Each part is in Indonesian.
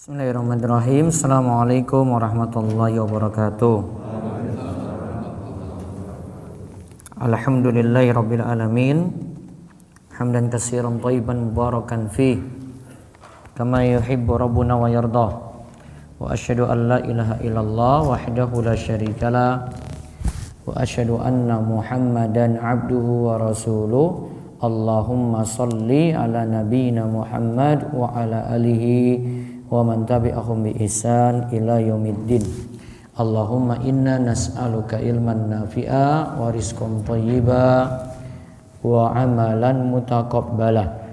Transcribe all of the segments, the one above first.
Bismillahirrahmanirrahim. Assalamualaikum warahmatullahi wabarakatuh. Alhamdulillahi rabbil alamin. Hamdan katsiran thayyiban mubarakan fih kama yuhibbu rabbuna wa yardah. Wa asyhadu an la ilaha illallah wahdahu la syarikalah wa asyhadu anna Muhammadan abduhu wa rasuluh. Allahumma salli ala nabiyyina Muhammad wa ala alihi wa man tabi'ahum bi ihsan ila yaumiddin. Allahumma inna nas'aluka ilman nafi'a wa rizqan thayyiba wa amalan mutaqabbala.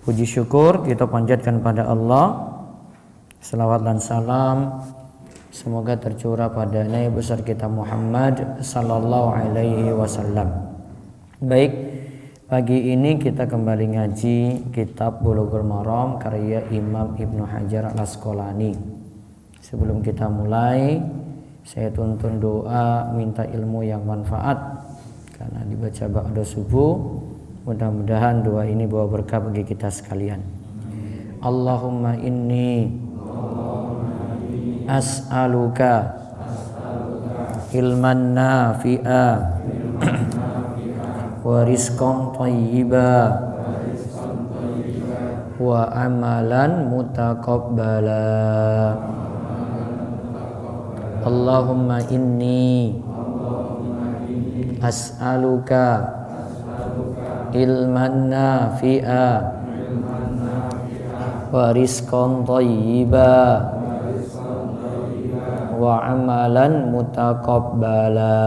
Puji syukur kita panjatkan pada Allah. Selawat dan salam semoga tercurah pada Nabi besar kita Muhammad sallallahu alaihi wasallam. Baik, pagi ini kita kembali ngaji kitab Bulughul Maram karya Imam Ibnu Hajar Al-Asqalani. Sebelum kita mulai, saya tuntun doa minta ilmu yang manfaat karena dibaca ba'da subuh. Mudah-mudahan doa ini bawa berkah bagi kita sekalian. Allahumma inni as'aluka ilman nafi'a wa rizqan thayyiba wa amalan mutaqabbala. Allahumma inni as'aluka ilman nafi'a wa rizqan thayyiba wa amalan mutaqabbala.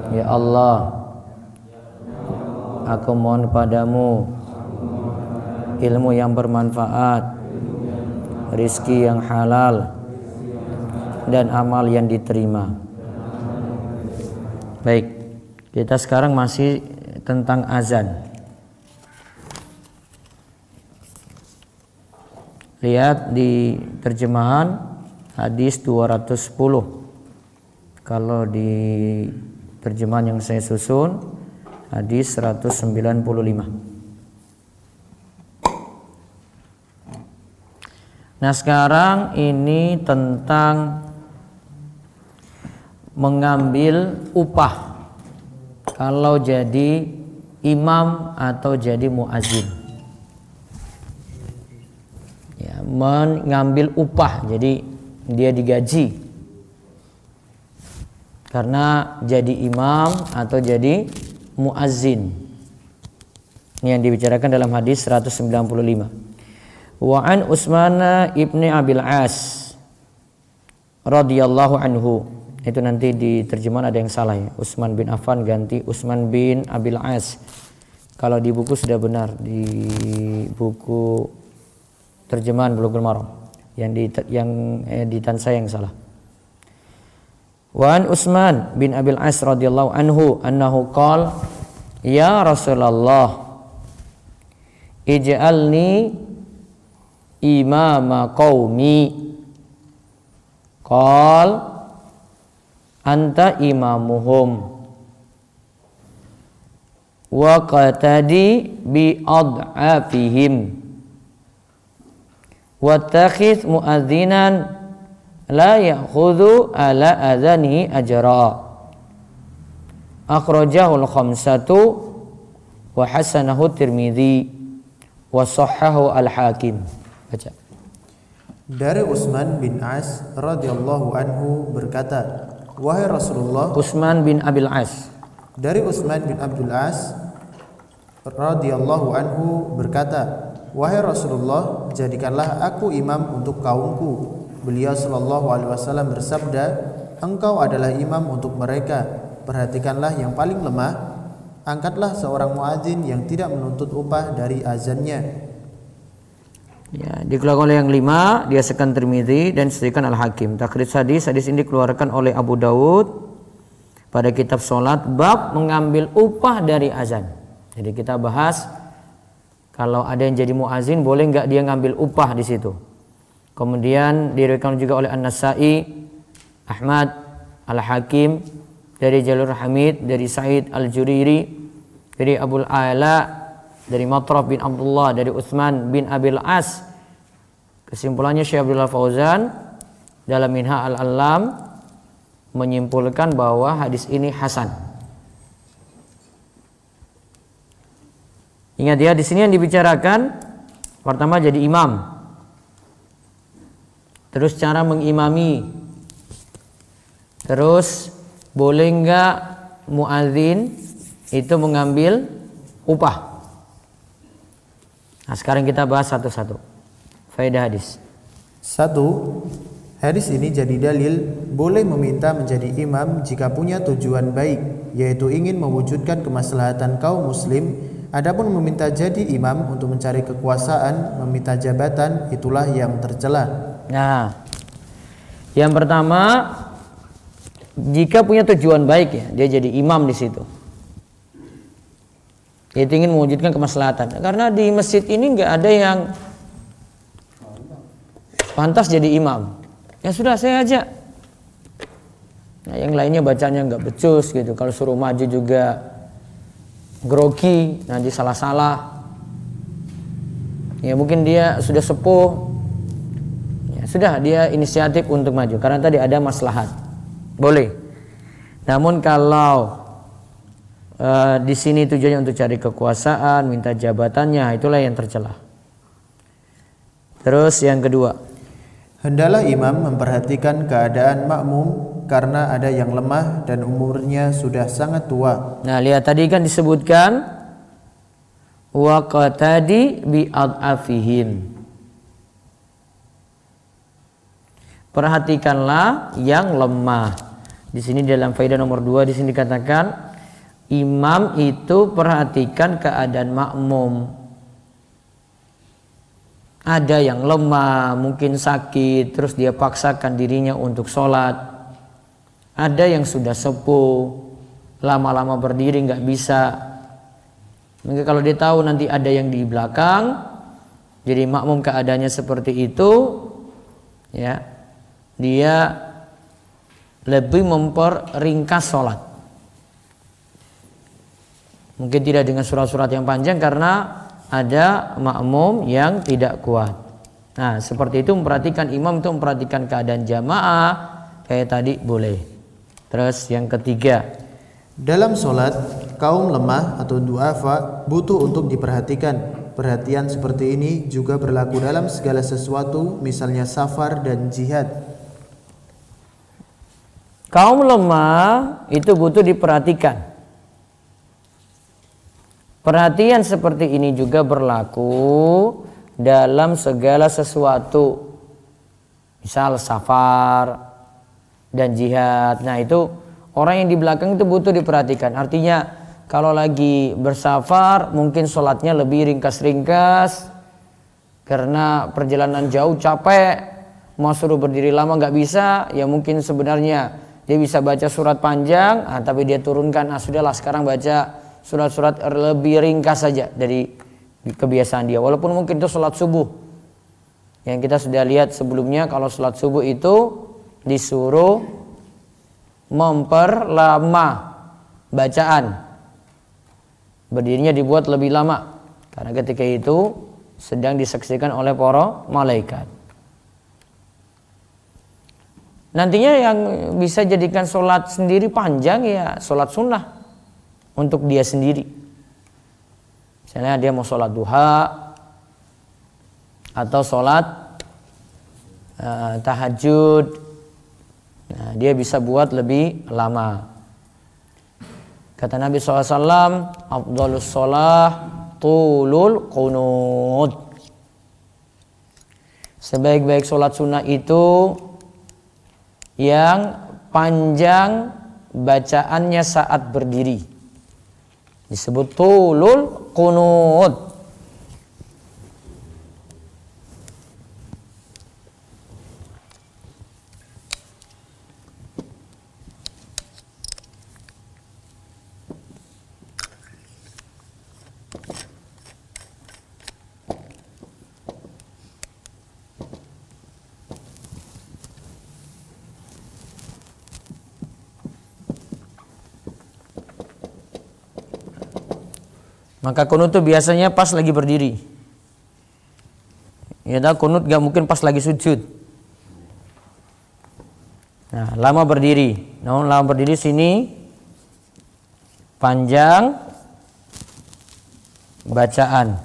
Ya Allah, aku mohon padamu ilmu yang bermanfaat, rizki yang halal, dan amal yang diterima. Baik, kita sekarang masih tentang azan. Lihat di terjemahan hadis 210. Kalau di terjemahan yang saya susun hadis 195. Nah, sekarang ini tentang mengambil upah kalau jadi imam atau jadi muazin. Ya, mengambil upah, jadi dia digaji karena jadi imam atau jadi muazzin. Ini yang dibicarakan dalam hadis 195. Wa an Utsman ibni Abil As radhiyallahu anhu. Itu nanti di terjemahan ada yang salah ya. Utsman bin Affan ganti Utsman bin Abil As. Kalau di buku sudah benar, di buku terjemahan Bulughul Maram. Yang editan saya yang salah. Wa an Utsman bin Abil As radhiyallahu anhu annahu qala ya Rasulullah ij'alni imama qaumi qal anta imamuhum wa qatadi bi ad'afihim wa takhidh mu'adzinan la ya'khudhu ala adhanihi ajra. Akhrajahul khamsatu wa hasanahu Tirmidzi wa sahhahu al-Hakim. Baca. Dari Utsman bin As radhiyallahu anhu berkata, wahai Rasulullah. Utsman bin Abil As. Dari Utsman bin Abdul As radhiyallahu anhu berkata, wahai Rasulullah, jadikanlah aku imam untuk kaumku. Beliau sallallahu alaihi wasallam bersabda, engkau adalah imam untuk mereka. Perhatikanlah yang paling lemah, angkatlah seorang muadzin yang tidak menuntut upah dari azannya. Ya, dikeluarkan oleh yang 5, dia sekan Tirmidzi dan disediakan Al-Hakim. Takhrij hadis ini dikeluarkan oleh Abu Dawud pada kitab salat bab mengambil upah dari azan. Jadi kita bahas kalau ada yang jadi muadzin boleh enggak dia ngambil upah di situ. Kemudian diriwayatkan juga oleh An-Nasa'i, Ahmad, Al-Hakim dari jalur Hamid dari Sa'id Al-Juriri dari Abul Ala dari Matraf bin Abdullah, dari Utsman bin Abil As. Kesimpulannya Syekh Abdullah Fauzan dalam Minha al-Alam menyimpulkan bahwa hadis ini hasan. Ingat ya, di sini yang dibicarakan pertama jadi imam. Terus cara mengimami. Terus boleh enggak muadzin itu mengambil upah. Nah, sekarang kita bahas satu-satu. Faedah hadis. 1. Hadis ini jadi dalil boleh meminta menjadi imam jika punya tujuan baik, yaitu ingin mewujudkan kemaslahatan kaum muslim. Adapun meminta jadi imam untuk mencari kekuasaan, meminta jabatan, itulah yang tercela. Nah, yang pertama, jika punya tujuan baik ya, dia jadi imam di situ. Dia ingin mewujudkan kemaslahatan. Karena di masjid ini nggak ada yang pantas jadi imam. Ya sudah, saya aja. Nah, yang lainnya bacanya nggak becus gitu. Kalau suruh maju juga grogi, nanti salah-salah. Ya mungkin dia sudah sepuh. Ya sudah, dia inisiatif untuk maju karena tadi ada maslahat. Boleh. Namun kalau di sini tujuannya untuk cari kekuasaan, minta jabatannya, itulah yang tercela. Terus yang kedua, hendaklah imam memperhatikan keadaan makmum karena ada yang lemah dan umurnya sudah sangat tua. Nah, lihat tadi kan disebutkan wa qatadi bi adafihim. Perhatikanlah yang lemah. Di sini dalam faedah nomor 2 di sini dikatakan imam itu perhatikan keadaan makmum. Ada yang lemah, mungkin sakit, terus dia paksakan dirinya untuk sholat. Ada yang sudah sepuh, lama-lama berdiri nggak bisa. Mungkin kalau dia tahu nanti ada yang di belakang, jadi makmum keadaannya seperti itu, ya, dia lebih memperingkas sholat. Mungkin tidak dengan surat-surat yang panjang karena ada makmum yang tidak kuat. Nah, seperti itu memperhatikan imam itu memperhatikan keadaan jamaah kayak tadi boleh. Terus yang ketiga, dalam sholat kaum lemah atau du'afa butuh untuk diperhatikan. Perhatian seperti ini juga berlaku dalam segala sesuatu, misalnya safar dan jihad. Kaum lemah itu butuh diperhatikan. Perhatian seperti ini juga berlaku dalam segala sesuatu. Misal safar dan jihad. Nah, itu orang yang di belakang itu butuh diperhatikan. Artinya kalau lagi bersafar mungkin sholatnya lebih ringkas-ringkas karena perjalanan jauh capek, mau suruh berdiri lama nggak bisa. Ya mungkin sebenarnya dia bisa baca surat panjang, tapi dia turunkan, sudahlah sekarang baca surat-surat lebih ringkas saja dari kebiasaan dia. Walaupun mungkin itu sholat subuh. Yang kita sudah lihat sebelumnya, kalau sholat subuh itu disuruh memperlama bacaan. Berdirinya dibuat lebih lama. Karena ketika itu sedang disaksikan oleh para malaikat. Nantinya yang bisa jadikan sholat sendiri panjang ya sholat sunnah. Untuk dia sendiri. Misalnya dia mau sholat duha atau sholat tahajud, nah, dia bisa buat lebih lama. Kata Nabi SAW, afdhalus sholah tulul qunut. Sebaik-baik sholat sunnah itu yang panjang bacaannya saat berdiri. Disebut tulul qunut. Maka kunut itu biasanya pas lagi berdiri. Ya, kunut gak mungkin pas lagi sujud. Nah, lama berdiri. Namun lama berdiri sini panjang bacaan.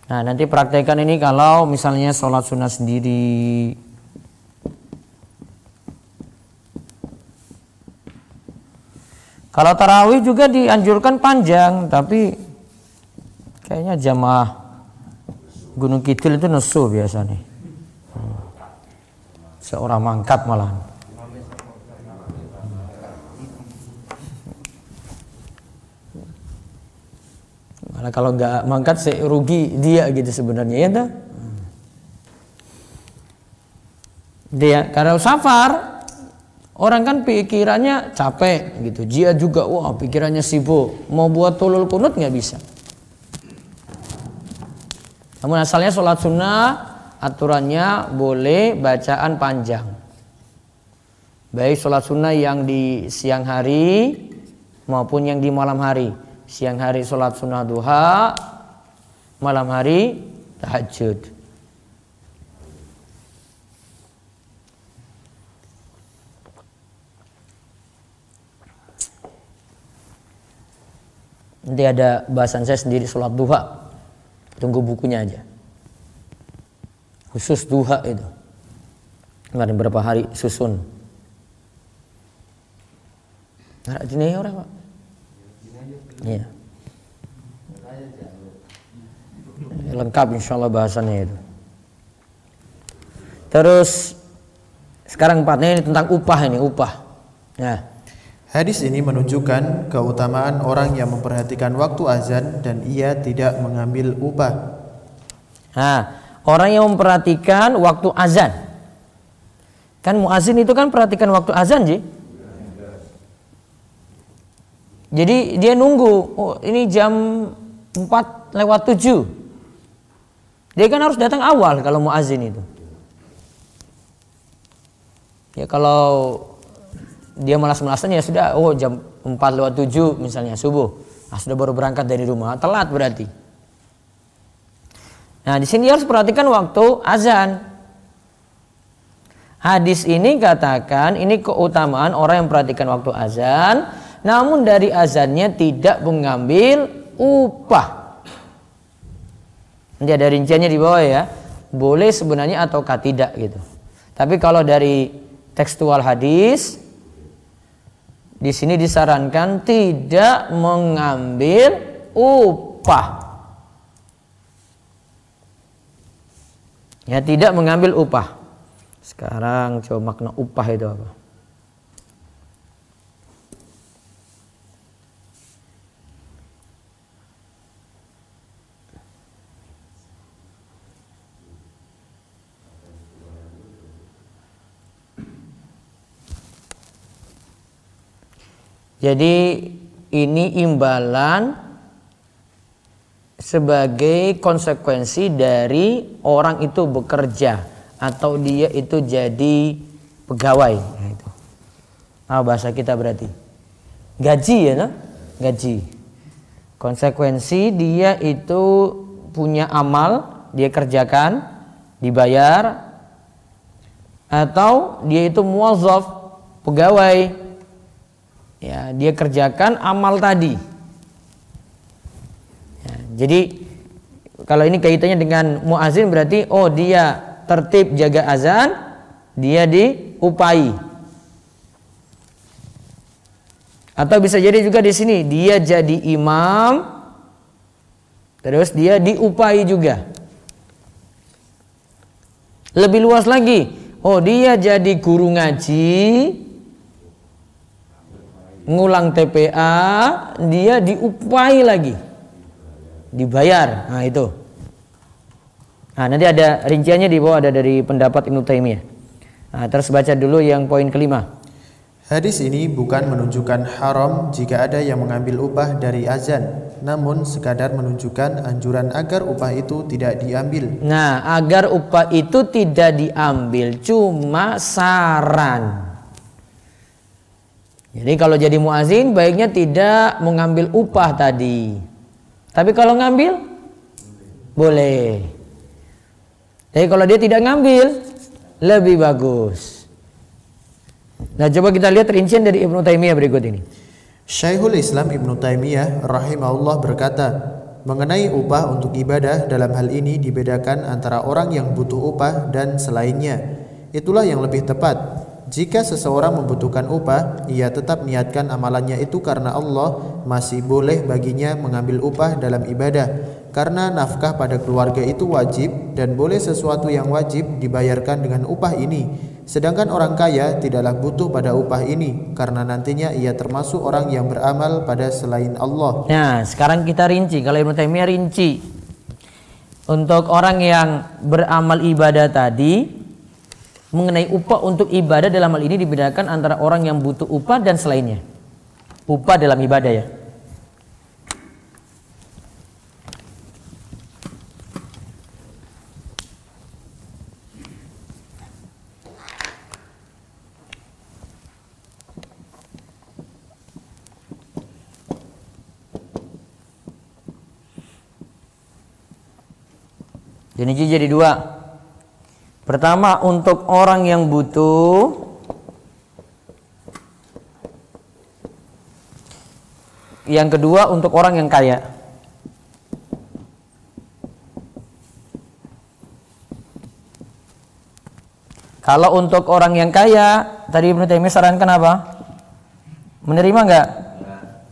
Nah, nanti praktekkan ini kalau misalnya sholat sunnah sendiri. Kalau tarawih juga dianjurkan panjang, tapi kayaknya jamaah Gunung Kidul itu nesu biasanya. Seorang mangkat malah. Malah kalau nggak mangkat saya rugi dia gitu sebenarnya ya dah. Dia karena safar, orang kan pikirannya capek gitu. Dia juga wah pikirannya sibuk. Mau buat tulul kunut nggak bisa. Namun asalnya sholat sunnah aturannya boleh bacaan panjang. Baik sholat sunnah yang di siang hari maupun yang di malam hari. Siang hari sholat sunnah duha, malam hari tahajud. Nanti ada bahasan saya sendiri sholat duha. Tunggu bukunya aja. Khusus duha itu. Kemarin berapa hari susun. Nggak dini orang Pak? Iya. Lengkap insya Allah bahasannya itu. Terus sekarang empatnya ini tentang upah ini, upah. Nah, hadis ini menunjukkan keutamaan orang yang memperhatikan waktu azan dan ia tidak mengambil upah. Nah, orang yang memperhatikan waktu azan. Kan muazin itu kan perhatikan waktu azan, Ji. Jadi dia nunggu, oh ini jam 4:07. Dia kan harus datang awal kalau muazin itu. Ya kalau dia malas-malasan ya sudah, oh jam 4:07 misalnya subuh. Nah, sudah baru berangkat dari rumah, telat berarti. Nah, di sini harus perhatikan waktu azan. Hadis ini katakan ini keutamaan orang yang perhatikan waktu azan, namun dari azannya tidak mengambil upah. Nanti ada rinciannya di bawah ya. Boleh sebenarnya ataukah tidak gitu. Tapi kalau dari tekstual hadis di sini disarankan tidak mengambil upah. Ya, tidak mengambil upah. Sekarang coba makna upah itu apa? Jadi ini imbalan sebagai konsekuensi dari orang itu bekerja atau dia itu jadi pegawai. Nah, itu. Ah, bahasa kita berarti gaji ya, nah? Gaji. Konsekuensi dia itu punya amal, dia kerjakan, dibayar, atau dia itu muwazzaf, pegawai. Ya, dia kerjakan amal tadi. Ya, jadi kalau ini kaitannya dengan muazin berarti oh dia tertib jaga azan, dia diupai. Atau bisa jadi juga di sini dia jadi imam, terus dia diupai juga. Lebih luas lagi, oh dia jadi guru ngaji, ngulang TPA, dia diupai lagi, dibayar. Nah itu. Nah nanti ada rinciannya di bawah, ada dari pendapat Ibnu Taimiyah. Nah, terus baca dulu yang poin kelima. Hadis ini bukan menunjukkan haram jika ada yang mengambil upah dari azan, namun sekadar menunjukkan anjuran agar upah itu tidak diambil. Nah, agar upah itu tidak diambil, cuma saran. Jadi kalau jadi muazin baiknya tidak mengambil upah tadi. Tapi kalau ngambil boleh. Tapi kalau dia tidak ngambil lebih bagus. Nah, coba kita lihat rincian dari Ibnu Taimiyah berikut ini. Syekhul Islam Ibnu Taimiyah rahimahullah berkata, mengenai upah untuk ibadah dalam hal ini dibedakan antara orang yang butuh upah dan selainnya. Itulah yang lebih tepat. Jika seseorang membutuhkan upah, ia tetap niatkan amalannya itu karena Allah, masih boleh baginya mengambil upah dalam ibadah. Karena nafkah pada keluarga itu wajib dan boleh sesuatu yang wajib dibayarkan dengan upah ini. Sedangkan orang kaya tidaklah butuh pada upah ini karena nantinya ia termasuk orang yang beramal pada selain Allah. Nah, sekarang kita rinci. Kalau Ibnu Taimiyah rinci. Untuk orang yang beramal ibadah tadi, mengenai upah untuk ibadah dalam hal ini dibedakan antara orang yang butuh upah dan selainnya. Upah dalam ibadah ya. Jadi dua. Pertama untuk orang yang butuh, yang kedua untuk orang yang kaya. Kalau untuk orang yang kaya, tadi Ibnu Taimiyah sarankan apa? Menerima enggak?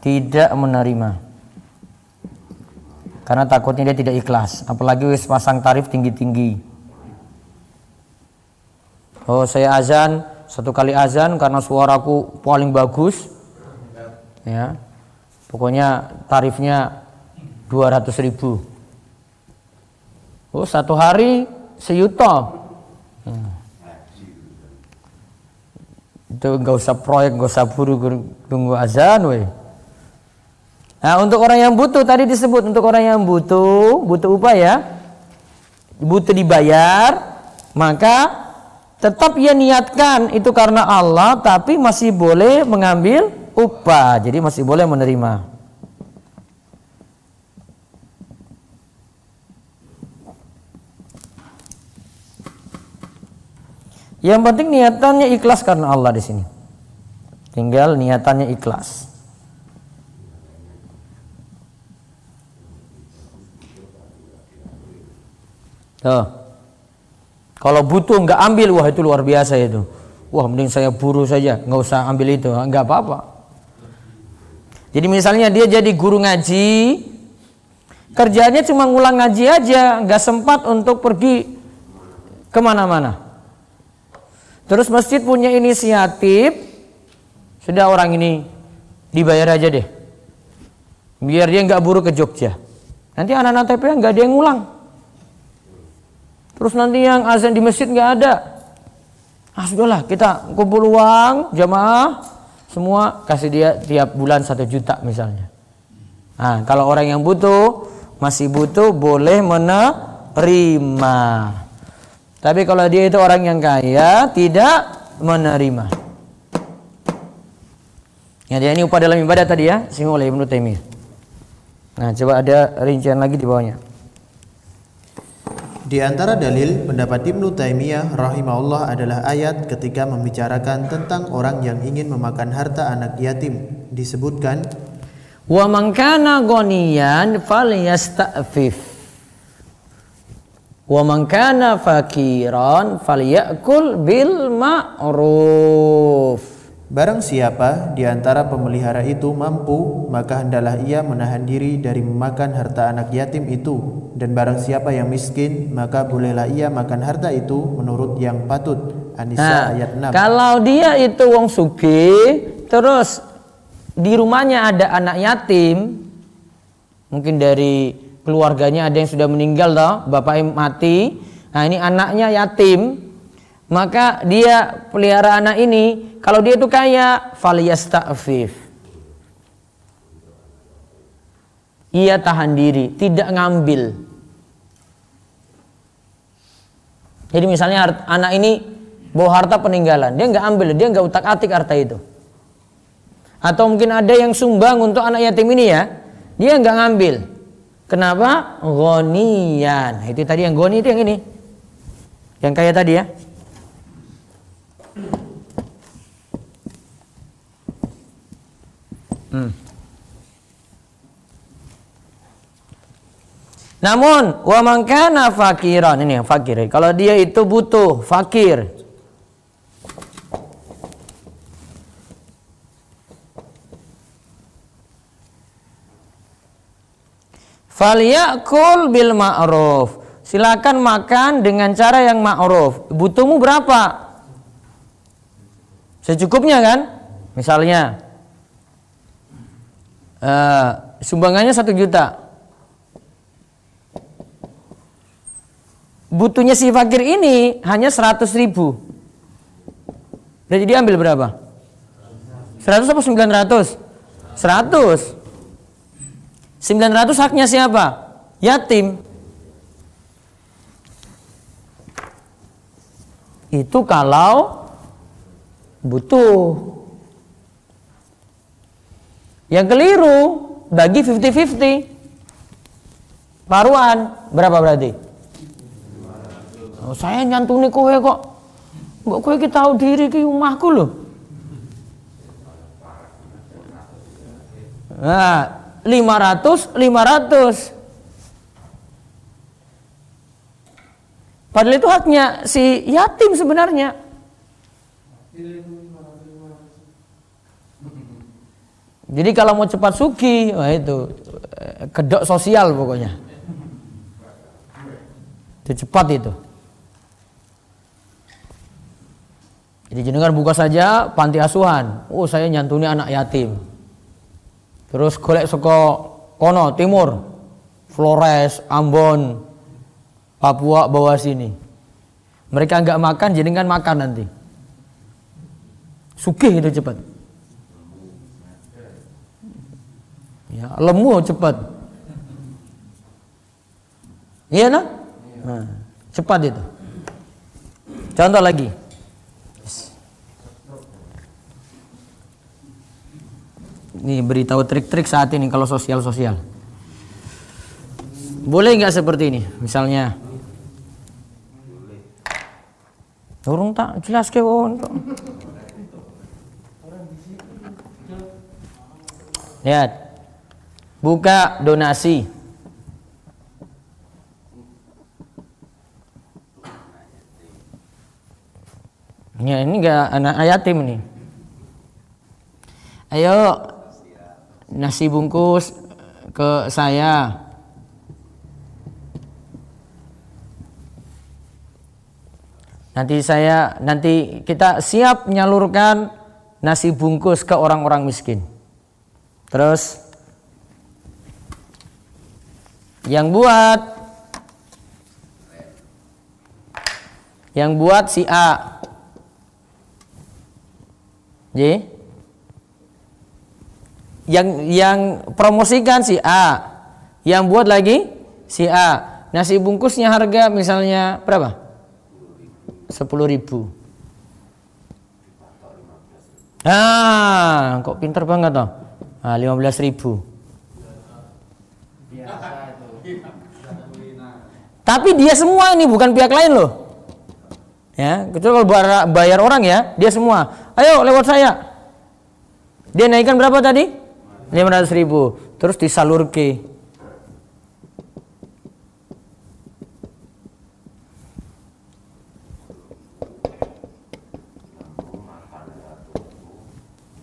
Tidak menerima. Karena takutnya dia tidak ikhlas, apalagi wis pasang tarif tinggi-tinggi. Oh, saya azan, satu kali azan karena suaraku paling bagus. Ya. Pokoknya tarifnya 200.000. Oh, satu hari sejuta. Itu enggak usah proyek, enggak usah buru tunggu azan weh. Nah, untuk orang yang butuh tadi disebut untuk orang yang butuh upah ya. Butuh dibayar, maka tetap ia niatkan itu karena Allah, tapi masih boleh mengambil upah. Jadi masih boleh menerima. Yang penting niatannya ikhlas karena Allah di sini. Tinggal niatannya ikhlas. Tuh. Kalau butuh nggak ambil, wah itu luar biasa itu. Wah mending saya buru saja, nggak usah ambil itu, nggak apa-apa. Jadi misalnya dia jadi guru ngaji, kerjanya cuma ngulang ngaji aja, nggak sempat untuk pergi kemana-mana. Terus masjid punya inisiatif, sudah orang ini dibayar aja deh, biar dia nggak buru ke Jogja. Nanti anak-anak TPA nggak ada yang ngulang. Terus nanti yang azan di masjid nggak ada. Ah sudahlah, kita kumpul uang jamaah semua kasih dia tiap bulan 1 juta misalnya. Nah, kalau orang yang butuh masih butuh boleh menerima. Tapi kalau dia itu orang yang kaya tidak menerima. Ya, dia ini upah dalam ibadah tadi ya, singgung oleh Ibnu Taimiyah. Nah, coba ada rincian lagi di bawahnya. Di antara dalil pendapat Ibnu Taimiyah rahimahullah adalah ayat ketika membicarakan tentang orang yang ingin memakan harta anak yatim. Disebutkan, wa man kana ghaniyan falyasta'fif wa man kana fakiran falyakul bil ma'ruf. barang siapa di antara pemelihara itu mampu, maka hendaklah ia menahan diri dari memakan harta anak yatim itu. Dan barang siapa yang miskin, maka bolehlah ia makan harta itu menurut yang patut. An-Nisa ayat 6. Kalau dia itu wong sugih, terus di rumahnya ada anak yatim, mungkin dari keluarganya ada yang sudah meninggal toh, bapaknya mati. Nah, ini anaknya yatim. Maka dia pelihara anak ini, kalau dia itu kaya, falyasta'fif. Ia tahan diri, tidak ngambil. Jadi misalnya anak ini bawa harta peninggalan, dia nggak ambil, dia nggak utak-atik harta itu. Atau mungkin ada yang sumbang untuk anak yatim ini ya, dia nggak ngambil. Kenapa? Ghaniyan. Itu tadi yang ghani itu yang ini, yang kaya tadi ya. Namun wa man kana fakiran, ini yang fakir. Kalau dia itu butuh, fakir. Falyakul bil ma'ruf. Silakan makan dengan cara yang ma'ruf. Butuhmu berapa? Secukupnya kan? Misalnya sumbangannya 1 juta. Butuhnya si fakir ini hanya 100.000. Jadi dia ambil berapa? 100 apa 900? 100. 900 haknya siapa? Yatim. Itu kalau butuh. Yang keliru bagi 50-50. Paruan berapa berarti? Oh, saya nyantuni kowe kok. Mbok kowe ki tahu diri ki omahku lho. Nah, 500. Padahal itu haknya si yatim sebenarnya. Jadi kalau mau cepat sugih, wah itu kedok sosial pokoknya. Itu cepat itu. Jadi jenengan buka saja panti asuhan. Oh, saya nyantuni anak yatim. Terus golek saka kono timur, Flores, Ambon, Papua bawah sini. Mereka enggak makan, jenengan makan nanti. Sugih itu cepat. Ya, lemu cepat. Iya nah? Cepat itu. Contoh lagi. Nih beritahu trik-trik saat ini kalau sosial-sosial. Boleh nggak seperti ini? Misalnya, turun tak jelas kewon. Lihat, buka donasi. Ya ini nggak anak yatim nih. Ayo. Nasi bungkus ke saya. Nanti kita siap menyalurkan nasi bungkus ke orang-orang miskin. Terus yang buat si A. Jadi yang promosikan si A, yang buat lagi si A. Nasi bungkusnya harga misalnya berapa? 10.000. Kok pinter banget toh? 15.000. Tapi dia semua ini bukan pihak lain loh. Ya, kecuali kalau bayar orang ya, dia semua. Ayo lewat saya. Dia naikkan berapa tadi? 500.000, terus disalurke.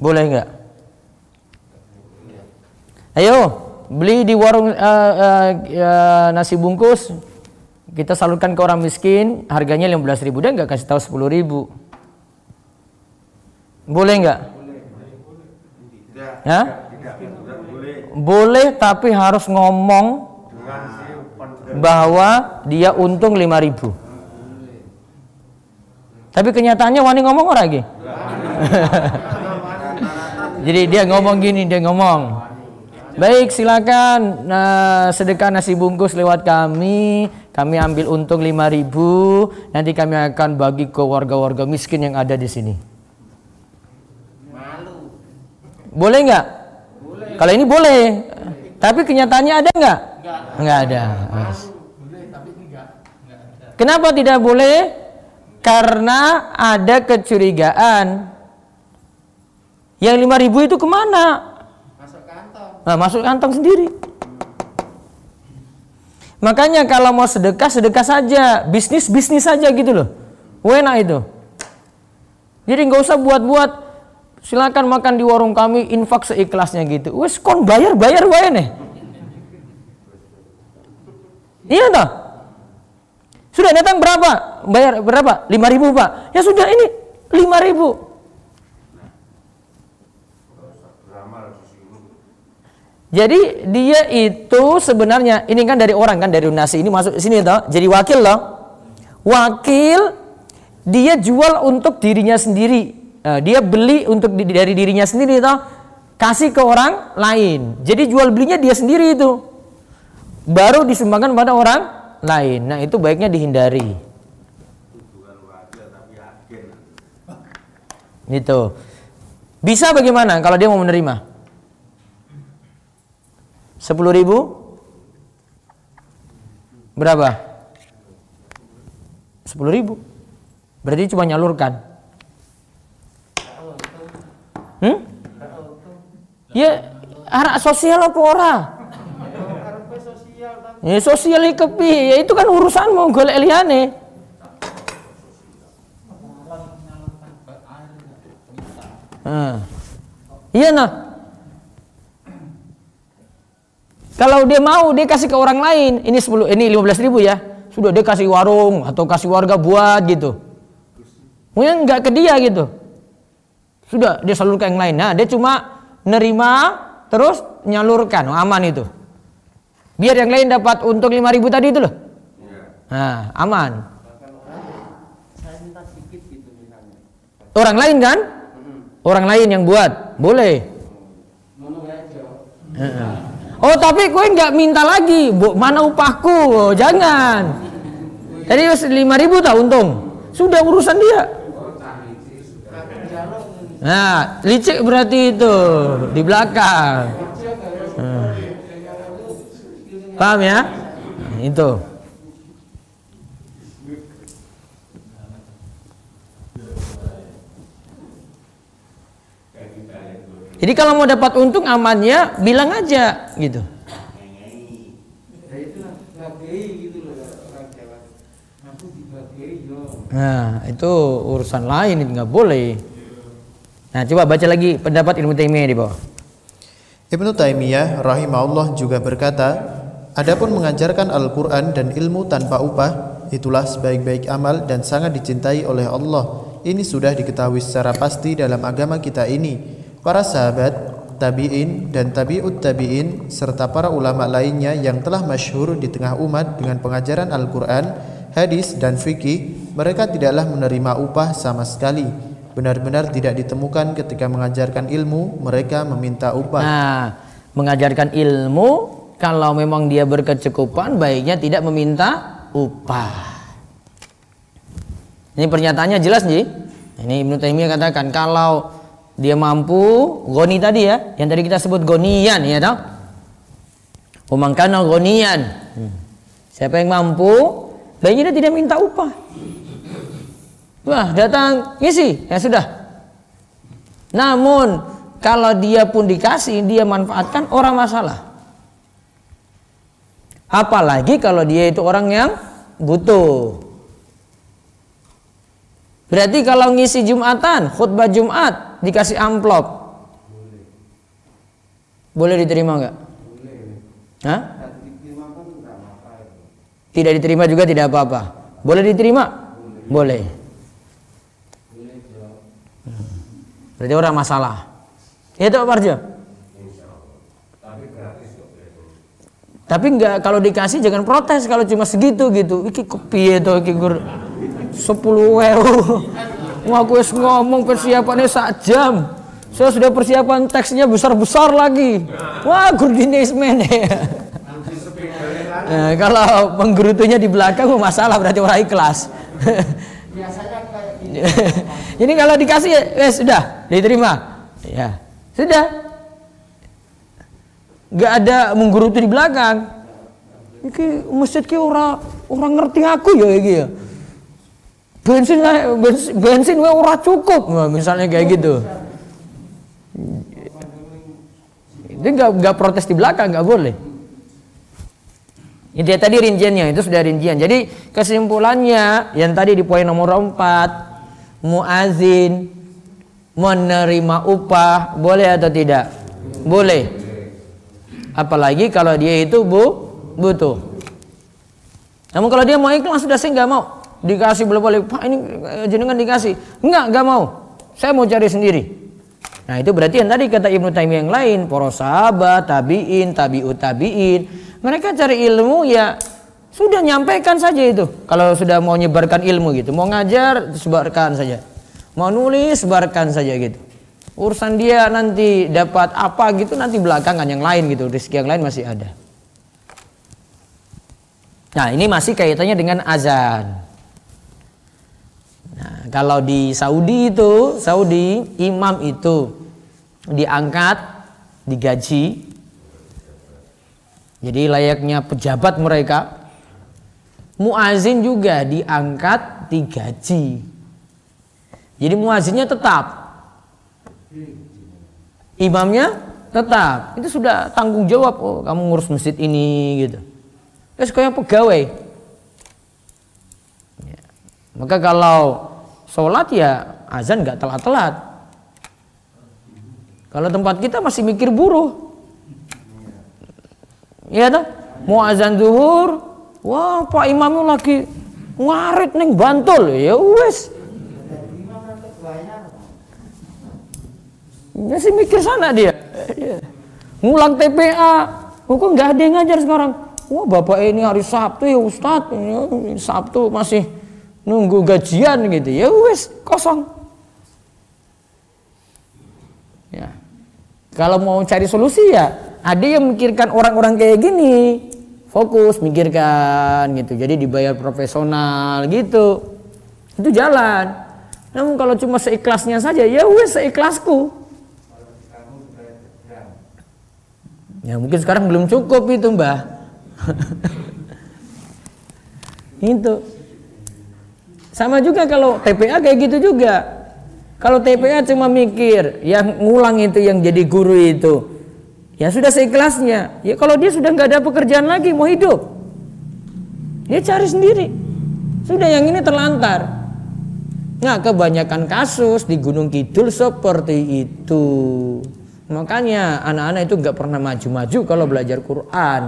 Boleh nggak? Ayo beli di warung nasi bungkus, kita salurkan ke orang miskin, harganya 15.000, dia nggak kasih tahu 10.000. Boleh nggak? Ya? Boleh, tapi harus ngomong bahwa dia untung 5.000. Tapi kenyataannya wani ngomong orang lagi. Jadi dia ngomong gini, baik silakan sedekah nasi bungkus lewat kami ambil untung 5.000, nanti kami akan bagi ke warga-warga miskin yang ada di sini. Boleh nggak? Kalau ini boleh. Tapi kenyataannya ada nggak? Nggak ada. Kenapa tidak boleh? Karena ada kecurigaan. Yang 5.000 itu kemana? Masuk kantong. Nah, masuk kantong sendiri. Makanya kalau mau sedekah, sedekah saja. Bisnis saja gitu loh. Enak itu. Jadi nggak usah buat-buat. Silakan makan di warung kami, infak seikhlasnya gitu. Wes kon bayar wae nih. Iya toh? Sudah datang berapa? Bayar berapa? 5.000 Pak. Ya sudah ini 5.000. Jadi dia itu sebenarnya ini kan dari orang kan, dari donasi ini masuk sini toh. Jadi wakil loh. Wakil dia jual untuk dirinya sendiri. Dia beli untuk dari dirinya sendiri toh, kasih ke orang lain. Jadi jual belinya dia sendiri itu. Baru disumbangkan pada orang lain. Nah, itu baiknya dihindari. Gitu. Bisa bagaimana kalau dia mau menerima? 10.000 berapa? 10.000. Berarti cuma nyalurkan. Ya, arah sosial apa ora? Ya sosial kepi, ya itu kan urusanmu golek liyane. Iya nah. Kalau dia mau, dia kasih ke orang lain. Ini 15.000 ya. Sudah dia kasih warung atau kasih warga buat gitu. Mungkin enggak ke dia gitu. Sudah dia salurkan yang lain. Nah, dia cuma nerima terus nyalurkan, aman itu. Biar yang lain dapat untung 5.000 tadi itu loh. Nah, aman. Orang lain kan? Orang lain yang buat, boleh. Oh tapi kowe nggak minta lagi, mana upahku? Oh, jangan. Tadi 5.000 tak untung, sudah urusan dia. Nah, licik berarti itu di belakang. Paham ya? Nah, itu. Jadi kalau mau dapat untung amannya bilang aja gitu. Nah itu urusan lain, itu nggak boleh. Nah coba baca lagi pendapat Ibnu Taimiyah di bawah. Ibnu Taimiyah rahimahullah juga berkata, adapun mengajarkan Al-Quran dan ilmu tanpa upah, itulah sebaik-baik amal dan sangat dicintai oleh Allah. Ini sudah diketahui secara pasti dalam agama kita ini. Para sahabat, tabi'in dan tabi'ut tabi'in serta para ulama lainnya yang telah masyhur di tengah umat dengan pengajaran Al-Quran, hadis dan fikih, mereka tidaklah menerima upah sama sekali. Benar-benar tidak ditemukan ketika mengajarkan ilmu mereka meminta upah. Nah, mengajarkan ilmu kalau memang dia berkecukupan baiknya tidak meminta upah. Ini pernyataannya jelas nih. Ini Ibnu Taimiyah katakan kalau dia mampu, goni tadi ya, yang tadi kita sebut gonian ya toh. Umangkana gonian. Siapa yang mampu, baiknya dia tidak minta upah. Wah, datang ngisi, ya sudah. Namun kalau dia pun dikasih, dia manfaatkan, orang masalah. Apalagi kalau dia itu orang yang butuh. Berarti kalau ngisi Jumatan, khutbah Jumat, dikasih amplop, boleh diterima enggak? Hah? Tidak diterima juga tidak apa-apa. Boleh diterima? Boleh. Berarti orang masalah. Itu Pak Parjo. Tapi enggak, kalau dikasih jangan protes kalau cuma segitu gitu. Iki kepiye to iki gur 10.000. Wah, aku ngomong persiapannya 1 jam. Saya sudah persiapan teksnya besar-besar lagi. Wah, gurdinismen ya. Nah, kalau penggerutunya di belakang masalah, berarti orang ikhlas. Biasanya kayak gitu. Jadi kalau dikasih sudah diterima. Ya. Sudah. Nggak ada menggerutu di belakang. Iki masjid ki orang ngerti aku ya iki ya. Bensin we ora cukup. Nah, misalnya kayak gitu. Itu nggak protes di belakang, nggak boleh. Itu ya tadi rinciannya, itu sudah rincian. Jadi kesimpulannya yang tadi di poin nomor 4, muazin menerima upah boleh atau tidak? Boleh. Apalagi kalau dia itu butuh. Namun kalau dia mau ikhlas sudah, saya nggak mau dikasih, boleh Pak ini jenengan dikasih. Nggak mau. Saya mau cari sendiri. Nah itu berarti yang tadi kata Ibnu Taimiyah yang lain, para sahabat, tabiin, tabiut tabiin. Mereka cari ilmu ya sudah nyampaikan saja itu. Kalau sudah mau nyebarkan ilmu gitu, mau ngajar sebarkan saja, mau nulis sebarkan saja gitu. Urusan dia nanti dapat apa gitu nanti belakangan, yang lain gitu, rezeki yang lain masih ada. Nah ini masih kaitannya dengan azan. Nah kalau di Saudi imam itu diangkat, digaji. Jadi layaknya pejabat mereka. Muazin juga diangkat, digaji. Jadi muazinnya tetap, imamnya tetap. Itu sudah tanggung jawab. Oh, kamu ngurus masjid ini gitu. Terus kayak pegawai. Ya. Maka kalau sholat ya azan nggak telat-telat. Kalau tempat kita masih mikir buruh. Iya toh, mau azan zuhur, wah Pak Imamnya lagi ngarit neng Bantul, ya wes. Masih mikir sana dia. Ngulang TPA, kok nggak ada yang ngajar sekarang. Wah bapak ini hari Sabtu ya Ustadz, Sabtu masih nunggu gajian gitu, ya wes kosong. Ya, kalau mau cari solusi ya. Ada yang memikirkan orang-orang kayak gini, fokus mikirkan gitu, jadi dibayar profesional gitu, itu jalan. Namun kalau cuma seikhlasnya saja, ya wes seikhlasku. Ya mungkin sekarang belum cukup itu mbah. Itu sama juga kalau TPA kayak gitu juga. Kalau TPA cuma mikir yang ngulang itu yang jadi guru itu. Ya sudah seikhlasnya. Ya kalau dia sudah nggak ada pekerjaan lagi mau hidup, dia cari sendiri. Sudah yang ini terlantar. Nah kebanyakan kasus di Gunung Kidul seperti itu. Makanya anak-anak itu nggak pernah maju-maju kalau belajar Quran.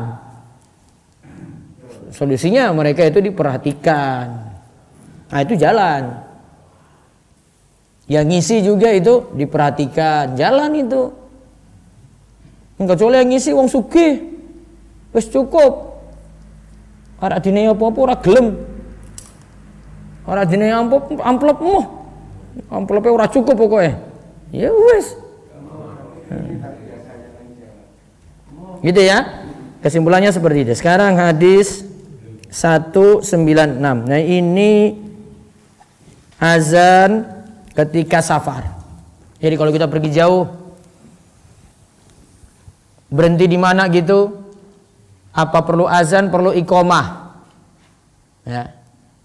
Solusinya mereka itu diperhatikan. Nah itu jalan. Yang ngisi juga itu diperhatikan. Jalan itu. Kecuali yang ngisi wong sugih, wis cukup. Ora dine apa-apa ora gelem. Ora dine amplop amplope ora cukup pokoknya. Ya wis. Gitu ya. Kesimpulannya seperti itu. Sekarang hadis 196. Nah ini azan ketika safar. Jadi kalau kita pergi jauh, berhenti di mana gitu, apa perlu azan, perlu iqomah ya.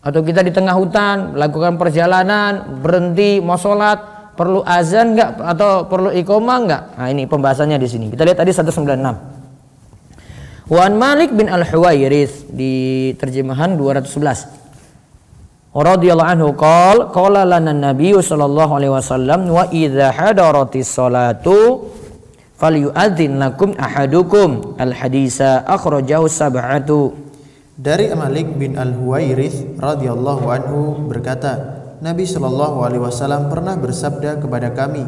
Atau kita di tengah hutan melakukan perjalanan, berhenti mau sholat, perlu azan enggak atau perlu iqomah enggak? Nah ini pembahasannya di sini. Kita lihat tadi 196. Wan Malik bin Al-Huwairits di terjemahan 211. Radhiyallahu anhu qala lana Nabi sallallahu alaihi wasallam wa idza hadaratis salatu falyu'adzin lakum ahadukum al-hadisa akhrajahu sab'atu. Dari Malik bin Al-Huwairits radhiyallahu anhu berkata, Nabi Shallallahu alaihi wasallam pernah bersabda kepada kami,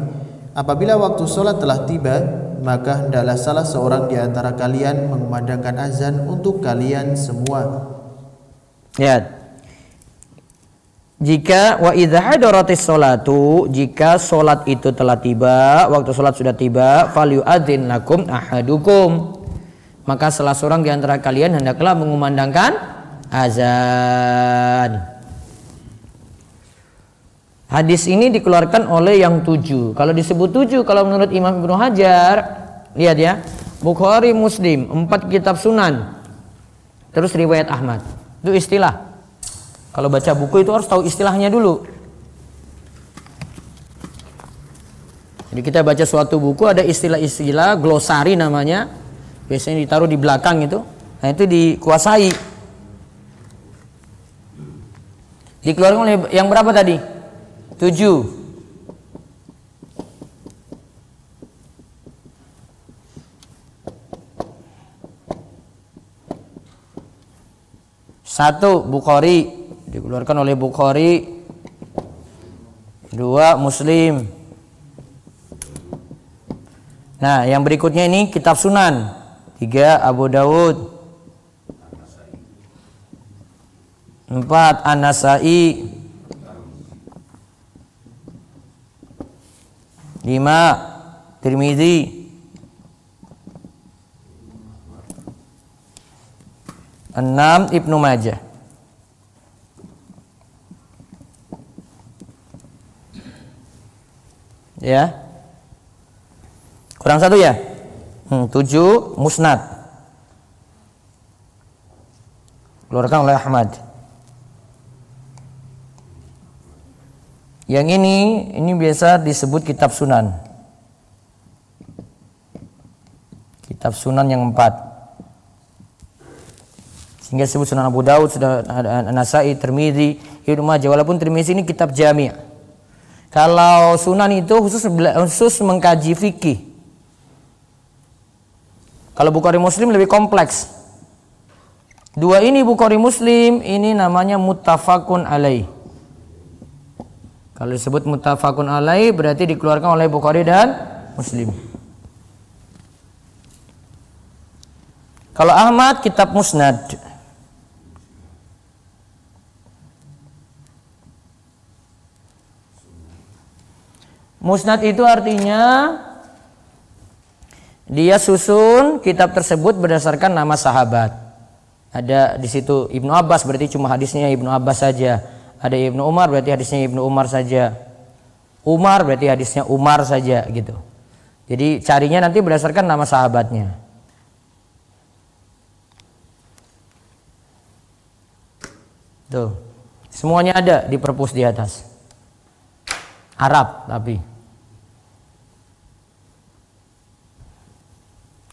apabila waktu sholat telah tiba, maka hendaklah salah seorang di antara kalian mengumandangkan azan untuk kalian semua. Ya. Jika wa idza hadaratis sholatu, jika sholat itu telah tiba, waktu sholat sudah tiba, falyu'adzin lakum ahadukum, maka salah seorang di antara kalian hendaklah mengumandangkan azan. Hadis ini dikeluarkan oleh yang 7. Kalau disebut 7, kalau menurut Imam Ibnu Hajar, lihat ya, Bukhari, Muslim, 4 kitab sunan, terus riwayat Ahmad. Itu istilah. Kalau baca buku itu harus tahu istilahnya dulu. Jadi kita baca suatu buku ada istilah-istilah, glosari namanya, biasanya ditaruh di belakang itu. Nah itu dikuasai. Dikeluarkan oleh yang berapa tadi? 7. Satu, Bukhari, dikeluarkan oleh Bukhari. 2, Muslim. Nah, yang berikutnya ini kitab sunan. 3, Abu Dawud. 4, An-Nasai. 5, Tirmizi. 6, Ibnu Majah. Ya. Kurang 1 ya? 7, Musnad. Keluarkan oleh Ahmad. Yang ini biasa disebut kitab sunan. Kitab sunan yang 4. Sehingga disebut Sunan Abu Daud, sudah An-Nasai, Tirmizi, Ibnu Majah. Walaupun Tirmizi ini kitab jami'. Kalau sunan itu khusus mengkaji fikih. Kalau Bukhari Muslim lebih kompleks. 2 ini Bukhari Muslim ini namanya muttafaqun alaih. Kalau disebut muttafaqun alaih berarti dikeluarkan oleh Bukhari dan Muslim. Kalau Ahmad kitab Musnad. Musnad itu artinya dia susun kitab tersebut berdasarkan nama sahabat. Ada di situ Ibnu Abbas, berarti cuma hadisnya Ibnu Abbas saja. Ada Ibnu Umar, berarti hadisnya Ibnu Umar saja. Umar berarti hadisnya Umar saja gitu. Jadi carinya nanti berdasarkan nama sahabatnya. Tuh. Semuanya ada di perpus di atas. Arab tapi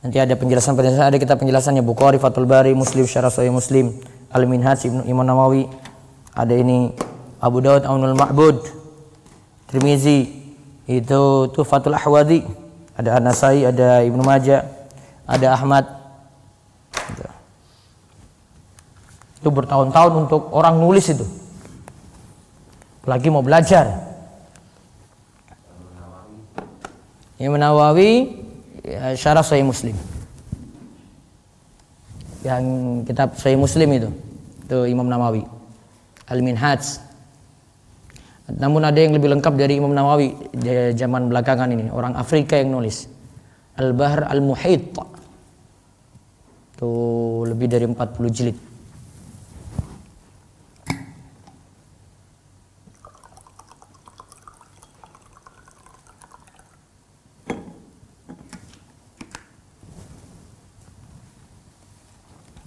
nanti ada penjelasan-penjelasan, ada kitab penjelasannya Bukhari, Fathul Bari, Muslim, Syarah Sahih Muslim, Al-Minhaj, Imam Nawawi. Ada ini Abu Daud, Aunul Ma'bud, Tirmizi, itu Tuhfatul Ahwadi, ada An-Nasai, ada Ibnu Majah, ada Ahmad. Itu bertahun-tahun untuk orang nulis itu. Lagi mau belajar. Imam Nawawi Syarah Sahih Muslim. Yang kitab Sahih Muslim itu Imam Nawawi. Al-Minhaj. Namun ada yang lebih lengkap dari Imam Nawawi di zaman belakangan ini, orang Afrika yang nulis. Al-Bahr Al-Muhit. Itu lebih dari 40 jilid.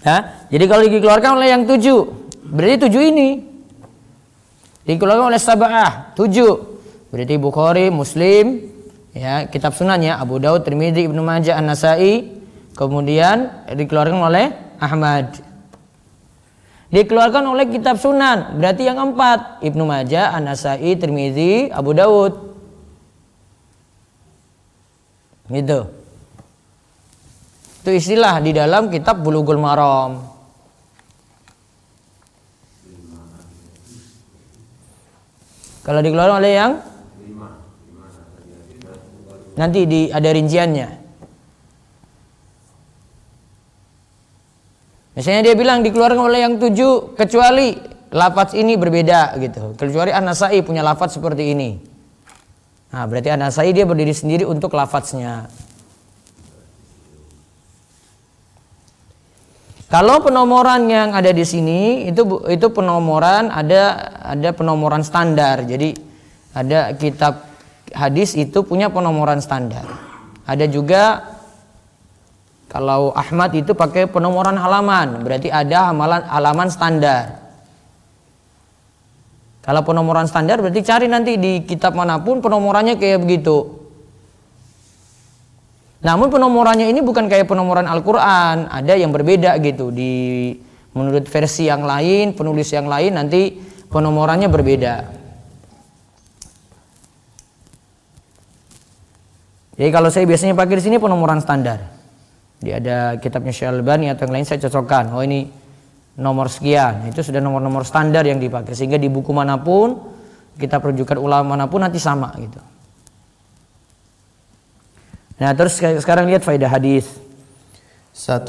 Ya, jadi kalau dikeluarkan oleh yang 7, berarti 7 ini dikeluarkan oleh sab'ah 7, berarti Bukhari, Muslim, ya, kitab sunannya Abu Daud, Tirmidzi, Ibnu Majah, An-Nasai, kemudian dikeluarkan oleh Ahmad. Dikeluarkan oleh kitab sunan, berarti yang 4, Ibnu Majah, An-Nasai, Tirmidzi, Abu Daud. Gitu. Itu istilah di dalam kitab Bulughul Maram. Kalau dikeluarkan oleh yang nanti ada rinciannya. Misalnya dia bilang dikeluarkan oleh yang 7 kecuali lafaz ini berbeda gitu. Kecuali An-Nasai punya lafaz seperti ini. Nah, berarti An-Nasai dia berdiri sendiri untuk lafaznya. Kalau penomoran yang ada di sini itu penomoran ada penomoran standar. Jadi Ada kitab hadis itu punya penomoran standar. Ada juga kalau Ahmad itu pakai penomoran halaman, berarti ada halaman standar. Kalau penomoran standar berarti cari nanti di kitab manapun penomorannya kayak begitu. Namun penomorannya ini bukan kayak penomoran Al-Quran, ada yang berbeda gitu. Menurut versi yang lain, penulis yang lain nanti penomorannya berbeda. Jadi kalau saya biasanya pakai di sini penomoran standar. Dia ada kitabnya Syekh Albani atau yang lain saya cocokkan. Oh ini nomor sekian, itu sudah nomor-nomor standar yang dipakai sehingga di buku manapun kita rujukan ulama manapun nanti sama gitu. Nah terus sekarang lihat faedah hadis. 1.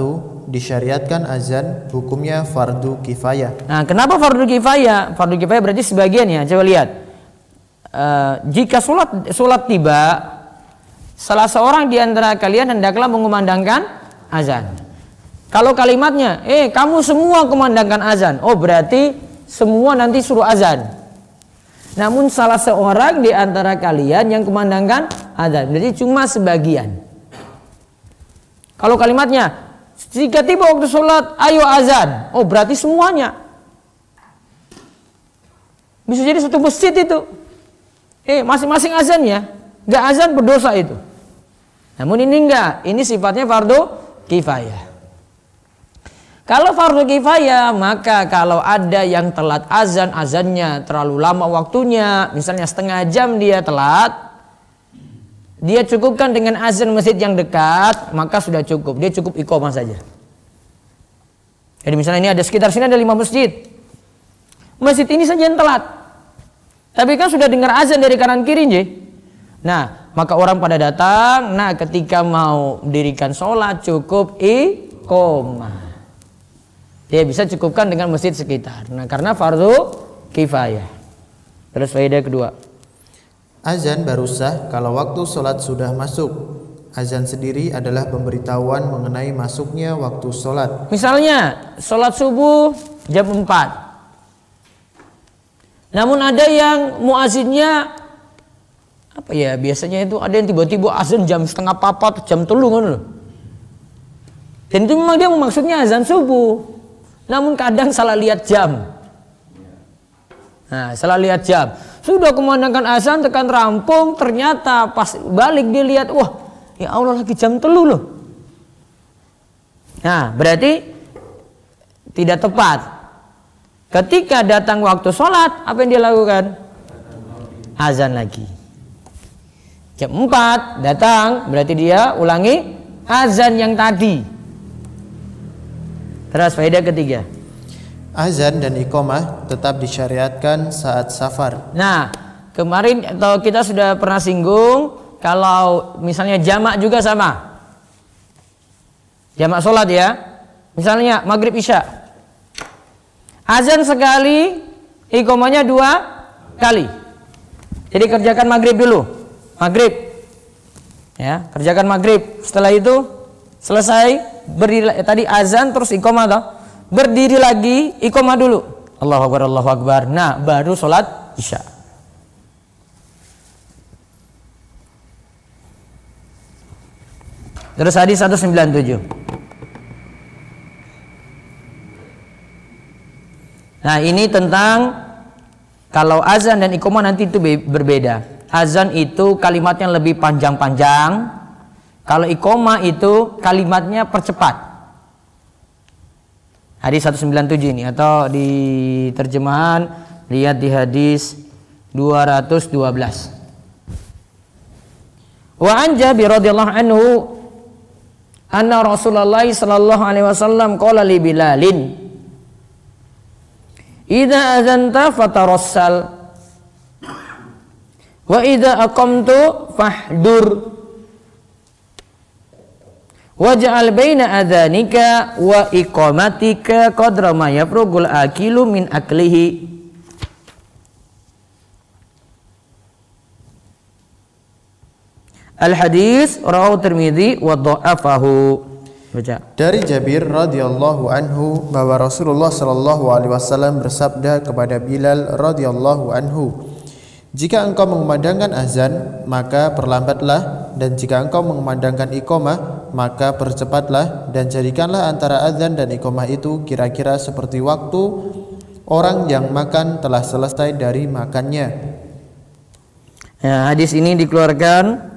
Disyariatkan azan hukumnya fardu kifayah. Nah kenapa fardu kifayah? Fardu kifayah berarti sebagian ya. Coba lihat. Jika sholat tiba, salah seorang di antara kalian hendaklah mengumandangkan azan. Kalau kalimatnya, kamu semua kumandangkan azan, oh berarti semua nanti suruh azan. Namun salah seorang di antara kalian yang kumandangkan azan, berarti cuma sebagian. Kalau kalimatnya, jika tiba waktu sholat, ayo azan, oh berarti semuanya. Bisa jadi satu masjid itu, masing-masing azannya, gak azan berdosa itu. Namun ini enggak, ini sifatnya fardu kifayah. Kalau fardu kifayah, maka kalau ada yang telat azan, azannya terlalu lama waktunya, misalnya setengah jam dia telat, dia cukupkan dengan azan masjid yang dekat, maka sudah cukup. Dia cukup iqamah saja. Jadi misalnya ini ada sekitar sini ada 5 masjid. Masjid ini saja yang telat. Tapi kan sudah dengar azan dari kanan kiri, je. Nah, maka orang pada datang, nah ketika mau mendirikan sholat cukup iqamah. Dia bisa cukupkan dengan masjid sekitar. Nah, karena fardu kifayah. Terus faedah kedua. Azan baru sah kalau waktu sholat sudah masuk. Azan sendiri adalah pemberitahuan mengenai masuknya waktu sholat. Misalnya, sholat subuh jam 4. Namun ada yang muazzinnya biasanya itu ada yang tiba-tiba azan jam setengah 4, jam 3 kan loh. Dan itu memang dia maksudnya azan subuh. Namun kadang salah lihat jam. Nah, salah lihat jam. Sudah kumandangkan azan tekan rampung, ternyata pas balik dia lihat, wah, ya Allah lagi jam 3 loh. Nah, berarti tidak tepat. Ketika datang waktu sholat, apa yang dia lakukan? Azan lagi. Jam 4 datang, berarti dia ulangi azan yang tadi. Terus faedah ketiga. Azan dan iqamah tetap disyariatkan saat safar. Nah, kemarin atau kita sudah pernah singgung kalau misalnya jamak juga sama. Jamak sholat ya. Misalnya maghrib isya. Azan sekali, iqamahnya 2 kali. Jadi kerjakan maghrib dulu. Maghrib. Ya, kerjakan maghrib. Setelah itu selesai. Berdiri tadi azan terus iqamah toh. Berdiri lagi iqamah dulu. Allahu Akbar, Allahu Akbar. Nah, baru sholat isya. Terus hadis 197. Nah, ini tentang kalau azan dan iqamah nanti itu berbeda. Azan itu kalimatnya lebih panjang-panjang. Kalau iqamah itu kalimatnya percepat. Hadis 197 ini atau di terjemahan lihat di hadis 212. Wa an Jabir radhiyallahu anhu anna Rasulullah sallallahu alaihi wasallam qala li Bilalin idza azanta fatarassal wa idza aqamtu fahdur waj'al baina adzanika wa iqamatika qadra ma yafrugul akilu min aklihi. Al-hadis rawahu Tirmidzi wa dha'afahu. Baca. Dari Jabir radhiyallahu anhu bahwa Rasulullah sallallahu alaihi wasallam bersabda kepada Bilal radhiyallahu anhu, Jika engkau mengumandangkan azan, maka perlambatlah, dan jika engkau mengumandangkan iqamah, maka percepatlah, dan jadikanlah antara azan dan iqamah itu kira-kira seperti waktu orang yang makan telah selesai dari makannya. Ya, hadis ini dikeluarkan.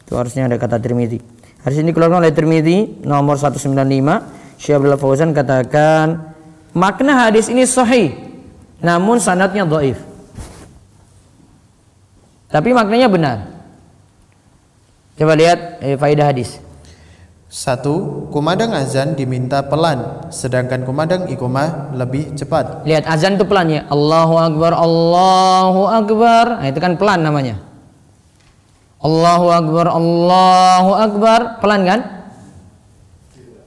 Itu harusnya ada kata Tirmidzi. Hadis ini dikeluarkan oleh Tirmidzi nomor 195. Syekh Abdullah Fauzan katakan makna hadis ini sahih, namun sanadnya dhaif. Tapi maknanya benar. Coba lihat faedah hadis. 1. Kumandang azan diminta pelan, sedangkan kumandang iqamah lebih cepat. Lihat azan itu pelan ya. Allahu Akbar, Allahu Akbar. Nah, itu kan pelan namanya. Allahu Akbar, Allahu Akbar. Pelan kan?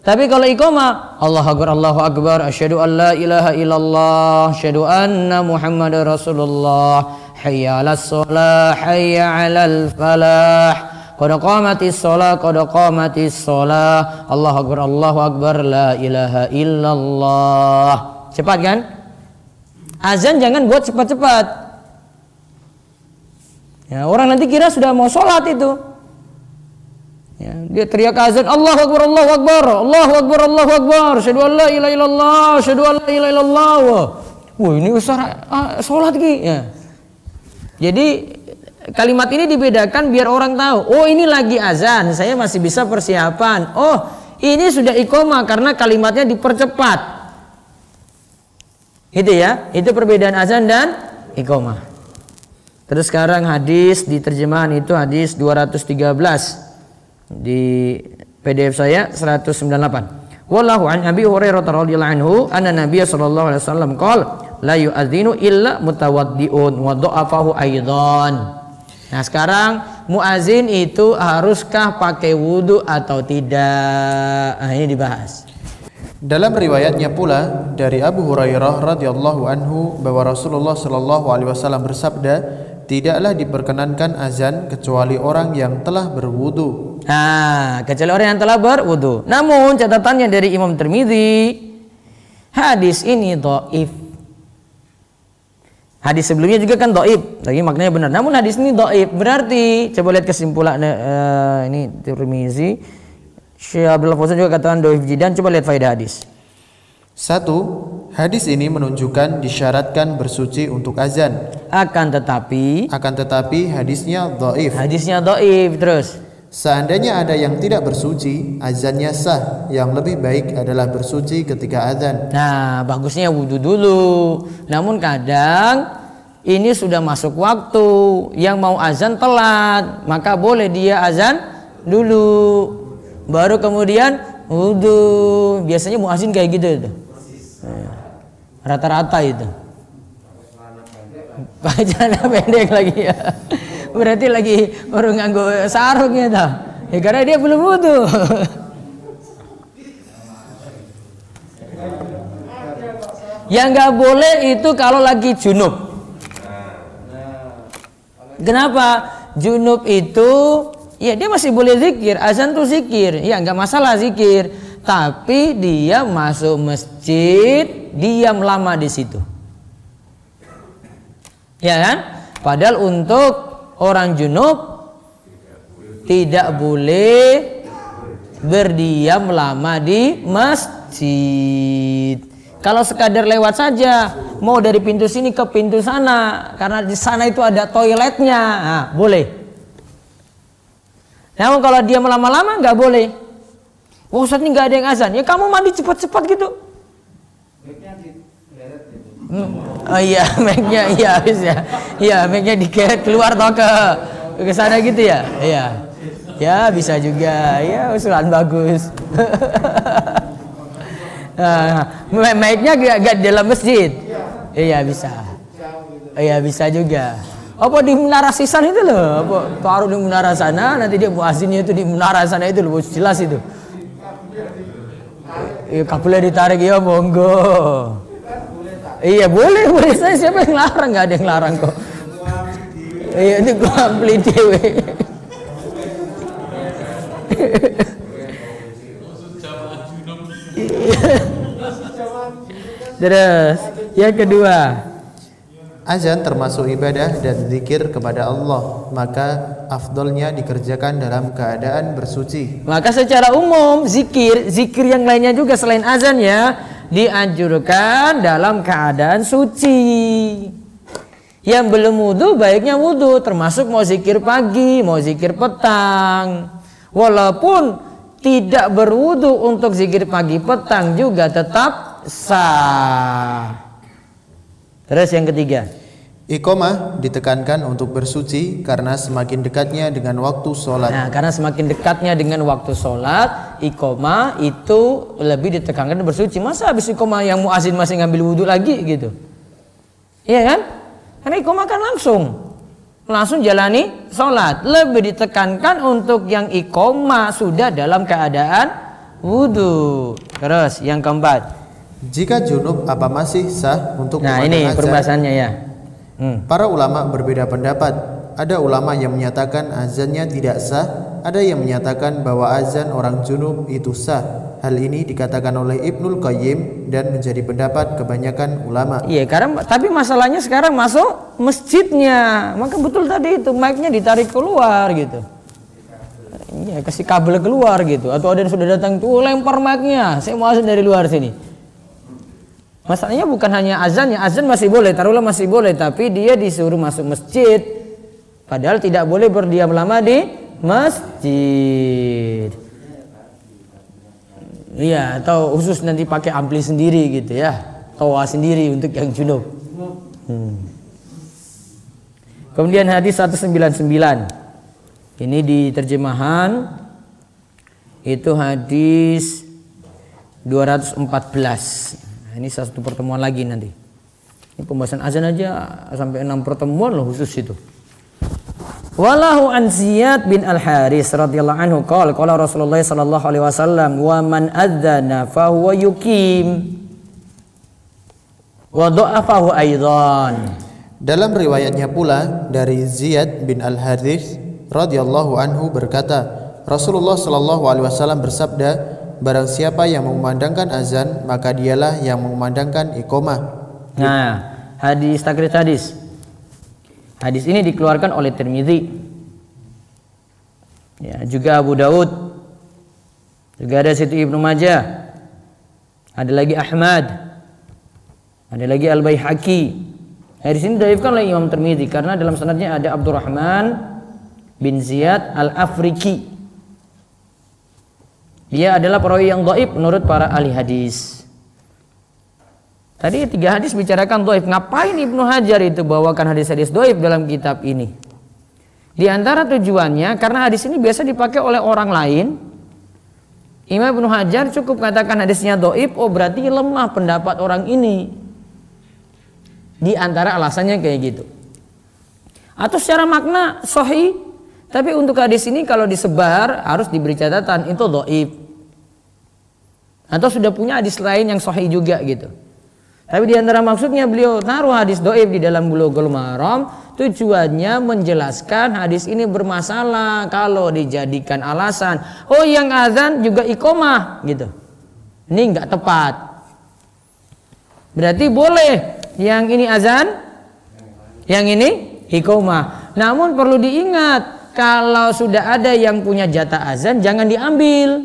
Tapi kalau iqamah, Allahu Akbar, Allahu Akbar, asyhadu an la ilaha illallah, asyhadu anna Muhammadar Rasulullah, hayya 'alas shalah, hayya 'alal falah, qad qamatis shalah, qad qamatis shalah, Allahu Akbar, la ilaha illallah. Cepat kan? Azan jangan buat cepat-cepat. Ya, orang nanti kira sudah mau sholat itu. Ya, dia teriak azan, Allahu Akbar, Allahu Akbar, Allahu Akbar, Allahu Akbar, asyhadu an la ilaha illallah, asyhadu an la ilaha illallah. Wah, ini besar salat ki. Ya. Jadi kalimat ini dibedakan biar orang tahu, oh ini lagi azan, saya masih bisa persiapan. Oh, ini sudah iqamah karena kalimatnya dipercepat. Gitu ya. Itu perbedaan azan dan iqamah. Terus sekarang hadis di terjemahan itu hadis 213. Di PDF saya 198. Wallahu an Abi Hurairah radhiyallahu anhu anna Nabiy sallallahu alaihi wasallam qala la yu'adzinu illa mutawaddiun wa dha'afahu aidan. Nah, sekarang muazin itu haruskah pakai wudu atau tidak? Nah, ini dibahas. Dalam riwayatnya pula dari Abu Hurairah radhiyallahu anhu bahwa Rasulullah sallallahu alaihi wasallam bersabda, tidaklah diperkenankan azan kecuali orang yang telah berwudu. Nah, kecuali orang yang telah berwudu. Namun catatannya dari Imam Tirmidzi, hadis ini dhaif. Hadis sebelumnya juga kan dhaif, tapi maknanya benar. Namun hadis ini dhaif, berarti coba lihat kesimpulan ini Tirmidzi. Syekh Abdullah Fauzan juga katakan dhaif jiddan. Coba lihat faedah hadis. 1. Hadis ini menunjukkan disyaratkan bersuci untuk azan. Akan tetapi hadisnya dhaif. Hadisnya dhaif. Terus seandainya ada yang tidak bersuci, azannya sah. Yang lebih baik adalah bersuci ketika azan. Nah, bagusnya wudu dulu. Namun kadang ini sudah masuk waktu, yang mau azan telat, maka boleh dia azan dulu, baru kemudian wudu. Biasanya muazin kayak gitu itu. Rata-rata itu. Celana pendek lagi ya. Berarti lagi baru nganggo sarung ya toh. Ya karena dia belum wudu. Yang nggak boleh itu kalau lagi junub. Kenapa? Junub itu ya dia masih boleh zikir, azan tuh zikir. Ya nggak masalah zikir. Tapi dia masuk masjid, diam lama di situ. Ya kan? Padahal untuk orang junub tidak boleh berdiam lama di masjid. Kalau sekadar lewat saja, mau dari pintu sini ke pintu sana, karena di sana itu ada toiletnya, nah, boleh. Namun kalau diam lama-lama nggak boleh. Oh, Ustaz ini nggak ada yang azan, ya kamu mandi cepat-cepat gitu. Oh iya, mic-nya iya habis ya. Iya, mic-nya dikeret keluar atau ke sana gitu ya. Iya. Ya, bisa juga. Ya, usulan bagus. Mic-nya gak di dalam masjid. Iya, bisa. Iya, bisa juga. Apa di menara sisan itu loh, apa taruh di menara sana, nanti dia muazzinnya itu di menara sana itu loh, jelas itu. Iya, kabelnya ditarik ya monggo. Iya boleh saya, siapa yang larang, nggak ada yang larang kok. Iya ini gua beli dewe. Terus yang kedua, azan termasuk ibadah dan zikir kepada Allah, maka afdolnya dikerjakan dalam keadaan bersuci. maka secara umum zikir yang lainnya juga selain azan ya dianjurkan dalam keadaan suci. Yang belum wudu baiknya wudu, termasuk mau zikir pagi, mau zikir petang. Walaupun tidak berwudu untuk zikir pagi petang juga tetap sah. Terus yang ketiga, Iqomah ditekankan untuk bersuci karena semakin dekatnya dengan waktu sholat. nah karena semakin dekatnya dengan waktu sholat, iqomah itu lebih ditekankan bersuci. Masa habis iqomah yang muazin masih ngambil wudu lagi gitu? Iya kan? Karena iqomah kan langsung jalani sholat. Lebih ditekankan untuk yang iqomah sudah dalam keadaan wudu. Terus yang keempat, Jika junub apa masih sah untuk nah memandang ini azan? perbahasannya ya. Para ulama berbeda pendapat. Ada ulama yang menyatakan azannya tidak sah, ada yang menyatakan bahwa azan orang junub itu sah. Hal ini dikatakan oleh Ibnul Qayyim dan menjadi pendapat kebanyakan ulama. Iya, karena tapi masalahnya sekarang masuk masjidnya, maka betul tadi itu mic-nya ditarik keluar gitu. Ya, kasih kabel keluar gitu. Atau ada yang sudah datang tuh lempar mic-nya, saya mau azan dari luar sini. Masalahnya bukan hanya azan ya, azan masih boleh, taruhlah masih boleh, tapi dia disuruh masuk masjid, padahal tidak boleh berdiam lama di masjid. Iya, atau khusus nanti pakai ampli sendiri gitu ya, toa sendiri untuk yang junub. Kemudian hadis 199, ini di terjemahan itu hadis 214. Ini satu pertemuan lagi nanti. Ini pembahasan azan aja sampai 6 pertemuan loh khusus itu. Walahu an Ziyad bin Al-Haris radhiyallahu anhu qala Rasulullah sallallahu alaihi wasallam wa man adzana fa huwa yuqim wa dha'afahu aidan. Dalam riwayatnya pula dari Ziyad bin Al-Haris radhiyallahu anhu berkata, Rasulullah sallallahu alaihi wasallam bersabda, barang siapa yang mengumandangkan azan maka dialah yang mengumandangkan iqomah. Nah, hadis takrij hadis. Hadis ini dikeluarkan oleh Tirmidzi. Ya, juga Abu Daud. Juga ada situ Ibnu Majah. Ada lagi Ahmad. Ada lagi Al-Baihaqi. Hadis ini didhaifkan oleh Imam Tirmidzi karena dalam sanadnya ada Abdurrahman bin Ziyad Al-Afriki. Dia adalah perawi yang dhaif menurut para ahli hadis. Tadi 3 hadis bicarakan dhaif. Ngapain Ibnu Hajar itu bawakan hadis-hadis dhaif dalam kitab ini? Di antara tujuannya karena hadis ini biasa dipakai oleh orang lain. Imam Ibnu Hajar cukup katakan hadisnya dhaif, oh berarti lemah pendapat orang ini. Di antara alasannya kayak gitu. Atau secara makna sahih, tapi untuk hadis ini kalau disebar harus diberi catatan itu dhaif. Atau sudah punya hadis lain yang sahih juga gitu. Tapi di antara maksudnya beliau taruh hadis dhaif di dalam Bulughul Maram tujuannya menjelaskan hadis ini bermasalah kalau dijadikan alasan. Oh yang azan juga iqomah gitu. Ini enggak tepat. Berarti boleh yang ini azan, yang ini iqomah. Namun perlu diingat kalau sudah ada yang punya jatah azan jangan diambil.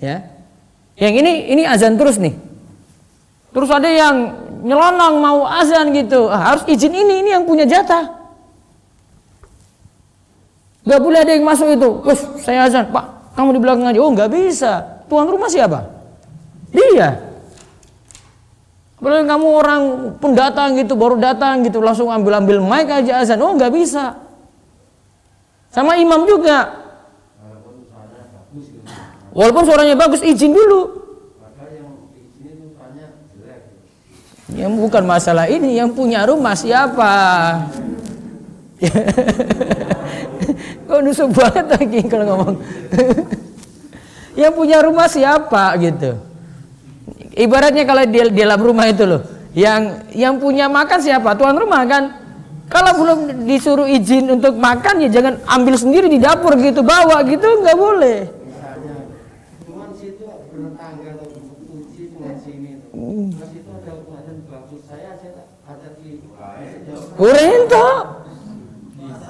Ya. Yang ini azan terus nih. Terus ada yang nyelonong mau azan gitu. Harus izin ini yang punya jatah. Gak boleh ada yang masuk itu. Wes, saya azan, Pak, kamu di belakang aja. Oh, nggak bisa. Tuan rumah siapa? Dia. Kalau kamu orang pendatang gitu, baru datang gitu, langsung ambil mic aja azan. Oh, nggak bisa. Sama imam juga. Walaupun suaranya bagus, izin dulu. Yang bukan masalah ini, yang punya rumah siapa? Kok nusuk banget lagi kalau ngomong. Yang punya rumah siapa gitu. Ibaratnya kalau di dalam rumah itu loh, yang punya makan siapa? Tuan rumah kan. Kalau belum disuruh izin untuk makan ya jangan ambil sendiri di dapur gitu, bawa gitu nggak boleh. Urento.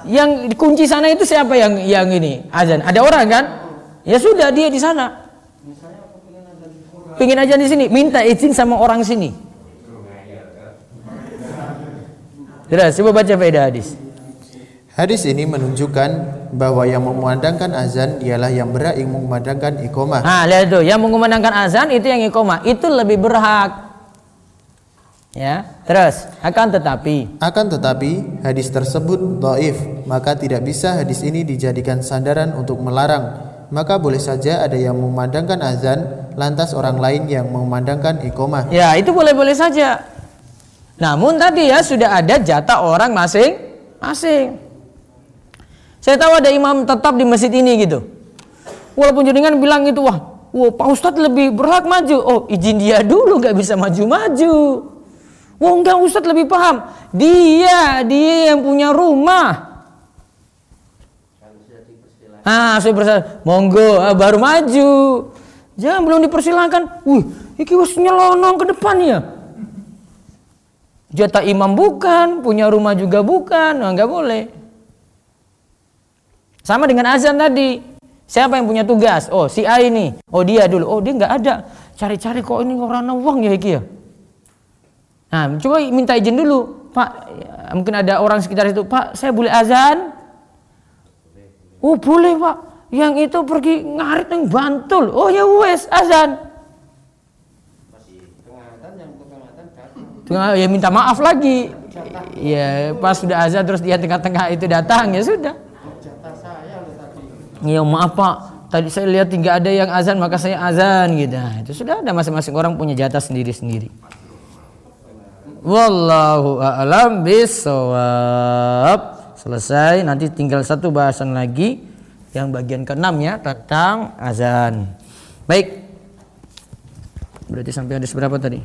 Yang kunci sana itu siapa yang ini azan? Ada orang kan? Ya sudah, dia di sana. Pingin azan di sini, minta izin sama orang sini. Jelas, coba baca faedah hadis. Hadis ini menunjukkan bahwa yang memandangkan azan ialah yang berhak yang memandangkan iqomah. Lihat tuh, yang mengumandangkan azan itu yang iqomah, itu lebih berhak. Ya, terus akan tetapi hadis tersebut dhaif, maka tidak bisa hadis ini dijadikan sandaran untuk melarang. Maka boleh saja ada yang memandangkan azan lantas orang lain yang memandangkan iqomah. Ya, itu boleh-boleh saja. Namun tadi ya sudah ada jatah orang masing-masing. Saya tahu ada imam tetap di masjid ini gitu. Walaupun jenengan bilang itu, wah Pak Ustadz lebih berhak maju. Oh, izin dia dulu, nggak bisa maju-maju. Wah enggak, Ustadz lebih paham. Dia yang punya rumah. Saya bersalah. Monggo, baru maju. Jangan belum dipersilakan. Iki wis nyelonong ke depan ya. Jatah imam bukan, punya rumah juga bukan. Enggak boleh. Sama dengan azan tadi. Siapa yang punya tugas? Oh, si A ini. Oh, dia dulu. Oh, dia enggak ada. Cari-cari kok ini orang uang ya iki ya. Nah, coba minta izin dulu, Pak. Ya, mungkin ada orang sekitar itu, Pak, saya boleh azan? Oh, boleh, Pak. Yang itu pergi ngarit yang Bantul. Oh ya wes, azan. Tengah ya minta maaf lagi. Ya pas sudah azan terus dia tengah-tengah itu datang, ya sudah. Ya maaf Pak, tadi saya lihat tidak ada yang azan maka saya azan gitu. Nah, itu sudah ada, masing-masing orang punya jatah sendiri-sendiri. Wallahu a'lam bishawab. Selesai, nanti tinggal satu bahasan lagi yang bagian ke-6 ya, tentang azan. Baik. Berarti sampai hadis berapa tadi?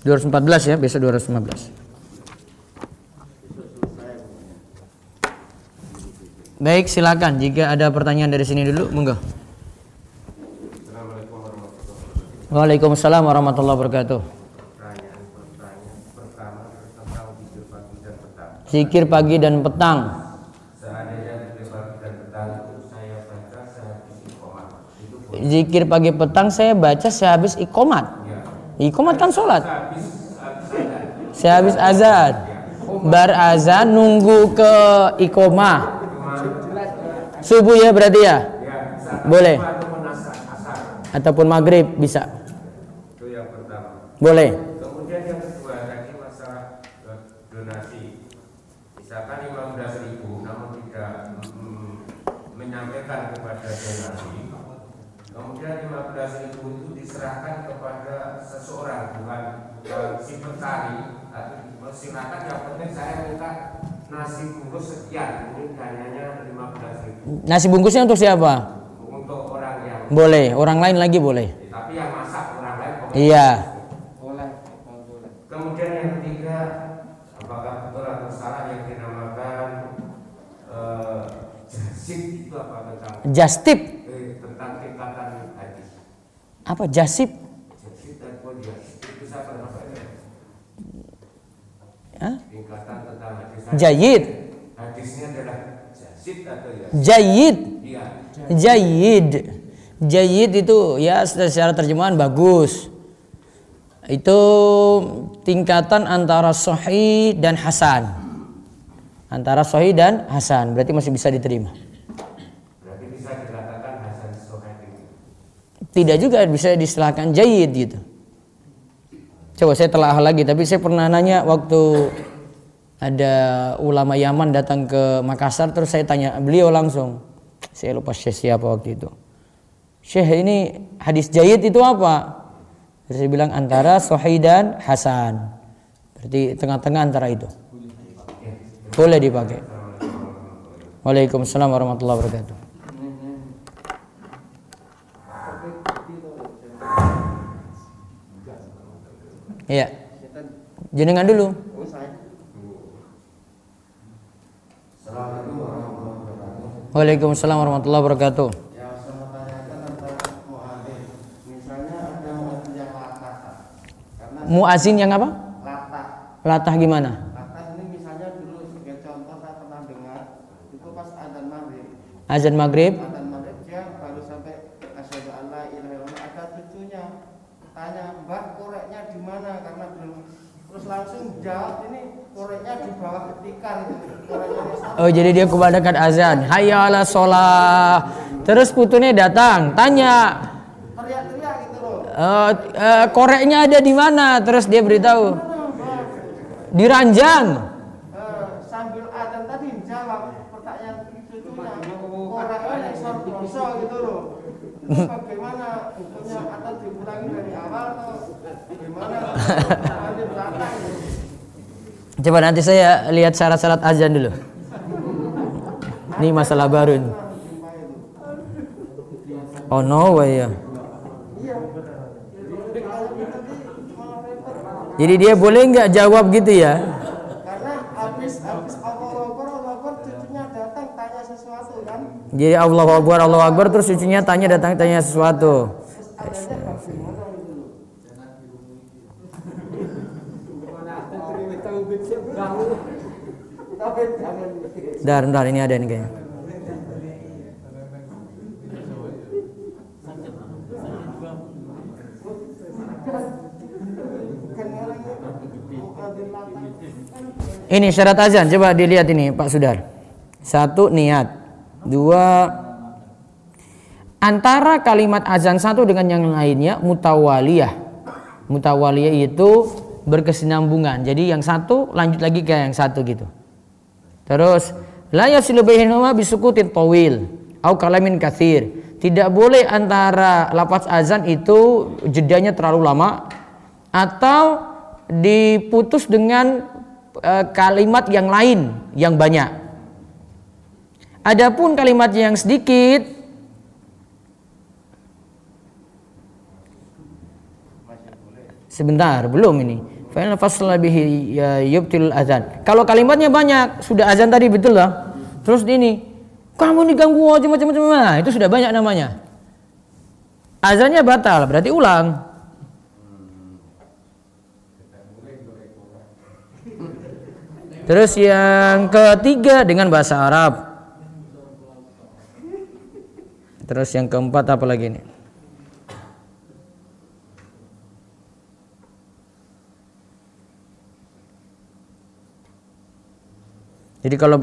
214 ya, besok 215. Baik, silakan jika ada pertanyaan dari sini dulu, monggo. Waalaikumsalam warahmatullahi wabarakatuh. Zikir pagi dan petang. Zikir pagi petang saya baca sehabis iqomat. Iqomat kan sholat. Sehabis azan. Bar azan nunggu ke iqomah. Subuh ya berarti ya? Boleh. Ataupun maghrib bisa. Boleh. Kemudian yang kedua tadi masalah donasi. Misalkan 15.000 namun tidak menyampaikan kepada donasi. Kemudian 15.000 itu diserahkan kepada seseorang, bukan si petani. Silakan, yang penting saya minta nasi bungkus sekian. Ini dananya 15.000. Nasi bungkusnya untuk siapa? Untuk orang yang boleh, orang lain lagi boleh. Tapi yang masak orang lain boleh. Iya. Kemudian yang ketiga, apakah betul atau salah yang dinamakan jasib itu apa tentang? Jastib. Tentang tingkatan hadis. Apa jasib? Jasib dan jasib itu saya pernah baca. Tingkatan tentang hadis. Jayid. Hadisnya adalah jasib atau ya? Jayid. Iya. Jayid. Jayid itu ya secara terjemahan bagus. Itu tingkatan antara sahih dan hasan. Antara sahih dan hasan, berarti masih bisa diterima. Berarti bisa dikatakan hasan sahih. Tidak juga bisa diistilahkan jayyid gitu. Coba saya telah lagi, tapi saya pernah nanya waktu ada ulama Yaman datang ke Makassar, terus saya tanya beliau langsung. Saya lupa Syekh siapa waktu itu. Syekh, ini hadis jayyid itu apa? Saya bilang antara sahih dan hasan. Berarti tengah-tengah antara itu. Boleh dipakai. Waalaikumsalam warahmatullahi wabarakatuh. Iya. Jenengan dulu. Waalaikumsalam warahmatullahi wabarakatuh. Ya, saya mau tanyakan tentang muazin yang apa? Latah. Latah gimana? Latah ini misalnya dulu sebagai contoh saya pernah dengar itu pas adzan maghrib. Azan maghrib. Adzan maghrib dia baru sampai asyhadu an la ilaha illallah, ada cucunya tanya, "Mbak, koreknya di mana?" Karena belum, terus langsung jawab, "Ini koreknya di bawah tikar itu." Koreknya di sana. Oh, jadi dia kumandangkan azan. Hayya 'ala sholah. Terus putunya datang, tanya, Teriak-teriak gitu loh. koreknya ada di mana? Terus dia beritahu, di ranjang. Sambil adzan tadi jawab pertanyaan cucunya, koreknya di sorboso gitu loh. Itu bagaimana hukumnya, atau diulangi dari awal atau gimana? Nanti belakang. Coba nanti saya lihat syarat-syarat azan dulu. Ini masalah baru ini. Oh no way ya. Jadi dia boleh nggak jawab gitu ya? Karena habis Allah Akbar cucunya datang tanya sesuatu kan. Jadi Allahu Akbar terus cucunya datang tanya sesuatu. Bentar, ini ada nih kayaknya. Ini syarat azan, coba dilihat ini Pak Sudar. 1, niat. 2, antara kalimat azan satu dengan yang lainnya mutawaliyah. Mutawaliyah itu berkesinambungan. Jadi yang satu lanjut lagi ke yang satu gitu. Terus la yasilu bainahuma bisukutin tawil au kalamin katsir. Tidak boleh antara lafaz azan itu jedanya terlalu lama atau diputus dengan kalimat yang lain yang banyak. Adapun kalimat yang sedikit sebentar, belum ini. Fa'il fasla bihi yubtil azan. Kalau kalimatnya banyak, sudah azan tadi betul lah. Terus ini, kamu ini ganggu aja macam-macam. Nah, itu sudah banyak namanya. Azannya batal, berarti ulang. Terus yang ketiga dengan bahasa Arab. Terus yang keempat apa lagi nih? Jadi kalau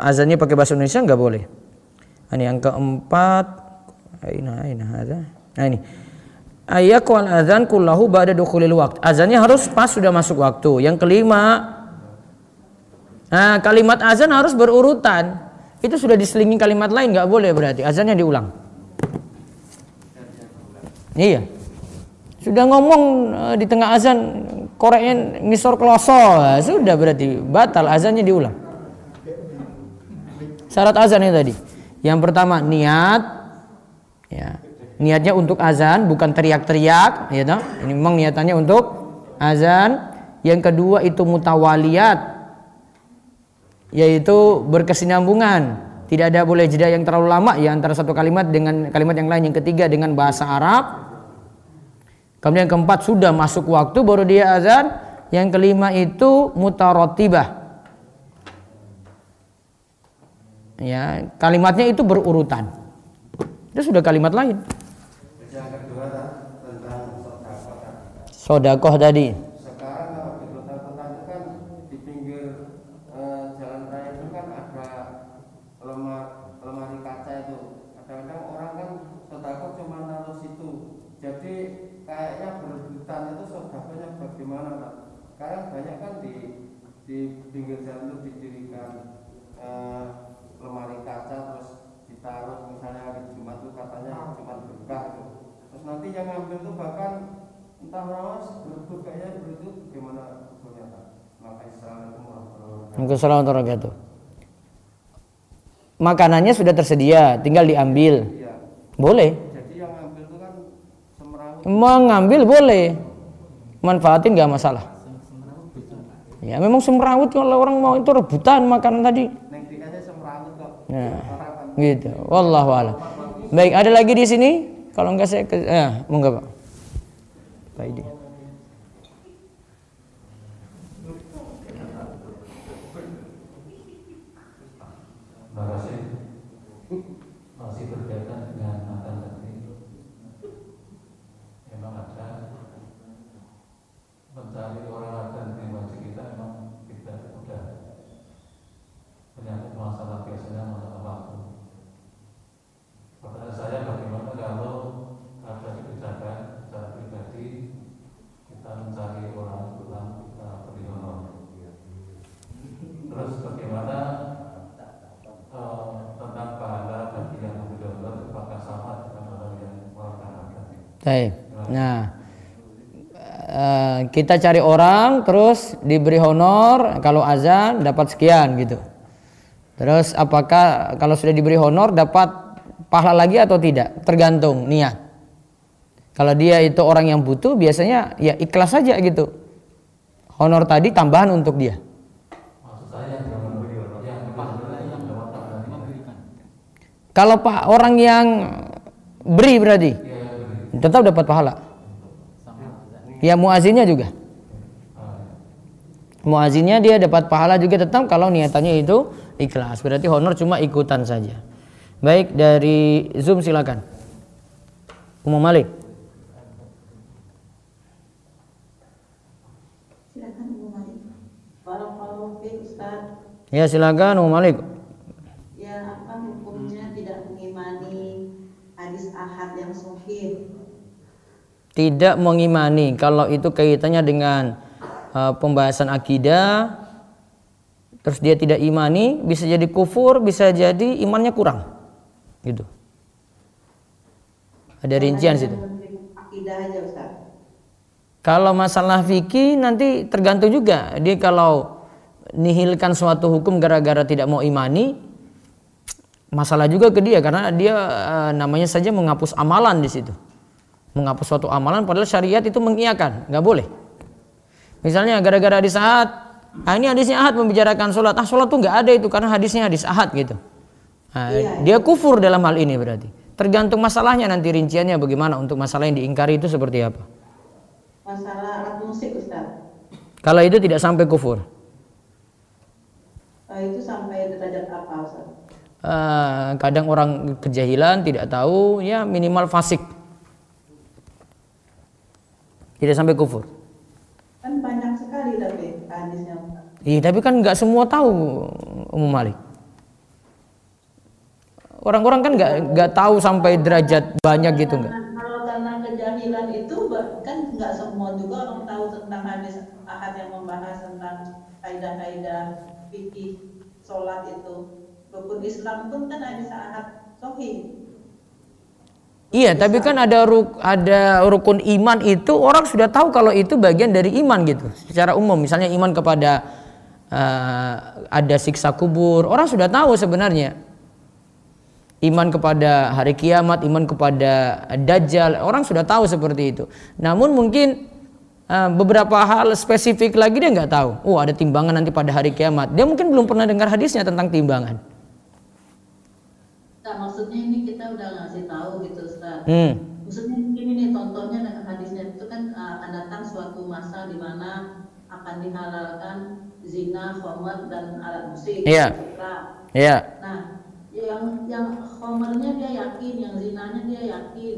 azannya pakai bahasa Indonesia nggak boleh. Ini yang keempat. Nah ini. Ayyakul azan kullahu ba'da dukhulil waqt. Azannya harus pas sudah masuk waktu. Yang kelima, kalimat azan harus berurutan. Itu sudah diselingi kalimat lain nggak boleh, berarti azannya diulang. Iya. Sudah ngomong di tengah azan koreknya ngisor kloso, sudah berarti batal, azannya diulang. Syarat azan ini tadi. Yang pertama niat, ya. Niatnya untuk azan, bukan teriak-teriak, ya toh. Ini memang niatannya untuk azan. Yang kedua itu mutawaliyat, yaitu berkesinambungan. Tidak ada boleh jeda yang terlalu lama ya antara satu kalimat dengan kalimat yang lain. Yang ketiga dengan bahasa Arab. Kemudian yang keempat sudah masuk waktu baru dia azan. Yang kelima itu mutaratibah. Ya, kalimatnya itu berurutan. Itu sudah kalimat lain. Yang kedua tentang Sodakoh tadi. Sekarang kalau di kota-kota itu kan di pinggir jalan raya itu kan ada lemari kaca itu. Kadang-kadang orang kan sodakoh cuma naruh situ. Jadi kayaknya berebutan itu sodakohnya bagaimana Pak? Sekarang banyak kan di pinggir jalan itu didirikan lemari kaca terus ditaruh, misalnya hari Jumat itu katanya Jumat berkah itu. Terus nanti yang ngambil tuh bahkan entah rawas berebut kayaknya begitu, gimana hukumnya Pak? Maka Assalamualaikum warahmatullahi wabarakatuh. Makanannya sudah tersedia, tinggal diambil. Iya. Boleh. Jadi yang ngambil itu kan semerawut. Mengambil boleh, manfaatin nggak masalah. Ya memang semrawut kalau orang mau itu rebutan makanan tadi. Neng dikasih semerawut kok. Nah, gitu. Wallahu a'lam. Baik, ada lagi di sini? Kalau enggak saya monggo Pak. Pak Idi. masih berkaitan dengan akan nanti. Memang ada mencari orang akan di wajib kita, memang tidak mudah. Menyangkut masalah biasanya masalah waktu. Pertanyaan saya, bagaimana kalau ada kebijakan secara pribadi kita mencari orang kita beri honor? Terus bagaimana tentang pahala bagi yang memberi honor, apakah sama dengan orang yang melakukan akan? Baik. Nah, kita cari orang terus diberi honor, kalau azan dapat sekian gitu. Terus apakah kalau sudah diberi honor dapat pahala lagi atau tidak? Tergantung niat. Kalau dia itu orang yang butuh, biasanya ya ikhlas saja gitu. Honor tadi tambahan untuk dia. Maksud saya yang memberi honor, yang dapat pahala memberikan. Kalau orang yang beri berarti tetap dapat pahala. Ya muazinnya juga. Muazinnya dia dapat pahala juga tetap kalau niatannya itu ikhlas. Berarti honor cuma ikutan saja. Baik, dari Zoom silakan. Ummu Malik. Silakan Ummu Malik. Barakallahu fiik Ustaz. Ya silakan Ummu Malik. Ya, apa hukumnya tidak mengimani hadis ahad yang sahih? Tidak mengimani kalau itu kaitannya dengan pembahasan akidah, terus dia tidak imani, bisa jadi kufur, bisa jadi imannya kurang. Gitu. Ada rincian situ. Akidah aja Ustaz. Kalau masalah fikih nanti tergantung juga. Dia kalau nihilkan suatu hukum gara-gara tidak mau imani, masalah juga ke dia karena dia namanya saja menghapus amalan di situ. Menghapus suatu amalan padahal syariat itu mengiyakan, nggak boleh. Misalnya gara-gara hadis ahad, ini hadisnya ahad membicarakan sholat, sholat tuh nggak ada itu karena hadisnya hadis ahad gitu. Dia kufur dalam hal ini berarti. Tergantung masalahnya nanti rinciannya bagaimana untuk masalah yang diingkari itu seperti apa. Masalah alat musik Ustaz. Kalau itu tidak sampai kufur. Itu sampai derajat apa Ustaz? Kadang orang kejahilan tidak tahu, ya minimal fasik. Tidak sampai kufur. Kan banyak sekali tapi hadisnya Ustaz. Iya, tapi kan nggak semua tahu Ummu Malik. Orang-orang kan nggak tahu sampai derajat banyak gitu nggak? Kalau karena kejahilan itu kan nggak semua juga orang tahu tentang hadis ahad yang membahas tentang kaidah-kaidah fikih sholat itu. Rukun Islam pun kan hadis ahad sahih. Iya, tapi kan ada rukun iman itu orang sudah tahu kalau itu bagian dari iman gitu. Secara umum, misalnya iman kepada ada siksa kubur, orang sudah tahu sebenarnya. Iman kepada hari kiamat, iman kepada dajjal, orang sudah tahu seperti itu. Namun mungkin beberapa hal spesifik lagi dia nggak tahu. Oh, ada timbangan nanti pada hari kiamat. Dia mungkin belum pernah dengar hadisnya tentang timbangan. Nah, maksudnya ini kita udah ngasih tahu gitu Ustaz. Maksudnya mungkin ini contohnya dengan hadisnya itu kan akan datang suatu masa di mana akan dihalalkan zina, khamr dan alat musik. Iya. Iya. Nah, yang khamrnya dia yakin, yang zinanya dia yakin.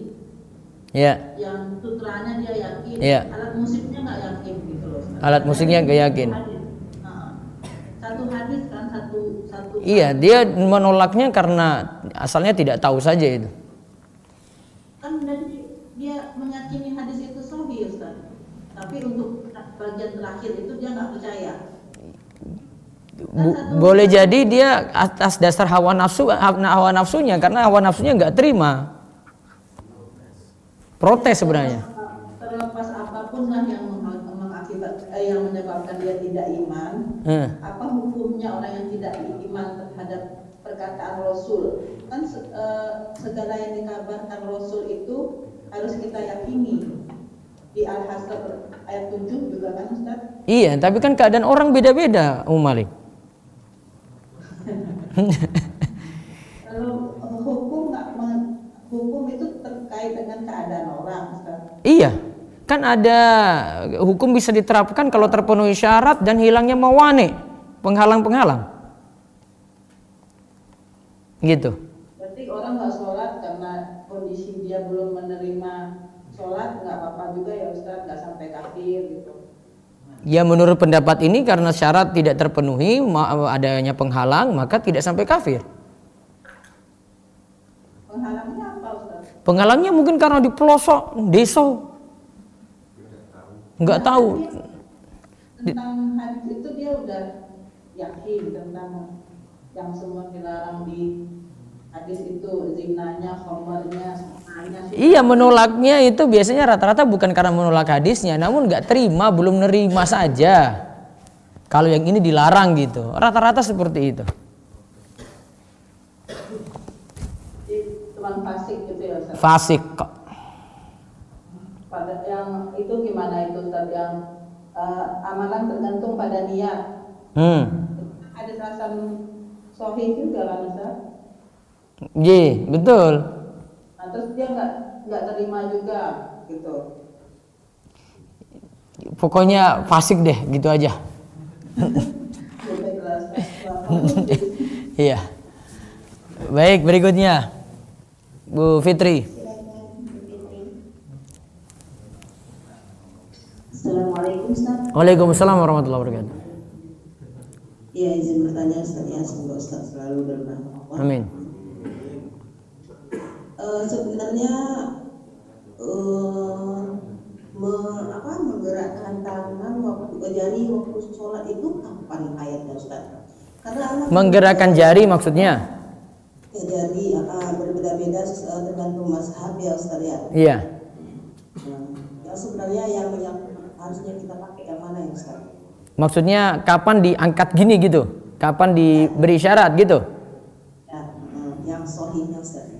Iya. Yang sutranya dia yakin. Iya. Alat musiknya nggak yakin gitu loh Ustaz. Alat musiknya nggak yakin. Satu hadis kan satu. Iya, dia menolaknya karena asalnya tidak tahu saja itu. Kan dia meyakini hadis itu sahih Ustaz. Tapi untuk bagian terakhir itu dia nggak percaya. Boleh jadi dia atas dasar hawa nafsunya karena hawa nafsunya nggak terima. Protes sebenarnya. Terlepas apapun lah yang yang menyebabkan dia tidak iman, apa hukumnya orang yang tidak iman terhadap perkataan Rasul? Kan segala yang dikabarkan Rasul itu harus kita yakini. Di Al-Hasr ayat 7 juga kan Ustaz? Iya, tapi kan keadaan orang beda-beda, Ummu Malik. Lalu hukum itu terkait dengan keadaan orang Ustaz? Iya. Kan ada hukum bisa diterapkan kalau terpenuhi syarat dan hilangnya mawani, penghalang-penghalang. Gitu. Berarti orang nggak sholat karena kondisi dia belum menerima sholat, nggak apa-apa juga ya Ustaz, nggak sampai kafir gitu. Ya menurut pendapat ini karena syarat tidak terpenuhi, adanya penghalang, maka tidak sampai kafir. Penghalangnya apa Ustaz? Penghalangnya mungkin karena di pelosok desa, nggak tahu. Tentang hadis itu dia udah yakin tentang yang semua dilarang di hadis itu, zinanya, khamrnya, semuanya. Iya, menolaknya itu biasanya rata-rata bukan karena menolak hadisnya, namun nggak terima, belum nerima saja. Kalau yang ini dilarang gitu, rata-rata seperti itu. Cuman fasik gitu ya Ustaz? Fasik kok. Pada yang itu gimana itu Ustaz, yang amalan tergantung pada niat. Ada alasan sahih juga kan Ustaz? Iya, betul. Nah, terus dia nggak terima juga gitu. Pokoknya fasik deh, gitu aja. Iya. Baik, berikutnya Bu Fitri. Assalamualaikum Ustaz. Waalaikumsalam warahmatullahi wabarakatuh. Iya, izin bertanya Ustaz ya, semoga Ustaz selalu bermanfaat. Amin. Sebenarnya menggerakkan tangan waktu jari waktu sholat itu kapan ayatnya Ustaz? Karena Menggerakkan jari maksudnya? Ya, jari berbeda-beda tergantung mazhab ya Ustaz ya. Iya. Yang sebenarnya yang harusnya kita pakai yang mana ya Ustaz? Maksudnya kapan diangkat gini gitu? Kapan diberi syarat gitu? Ya, yang sahihnya Ustaz.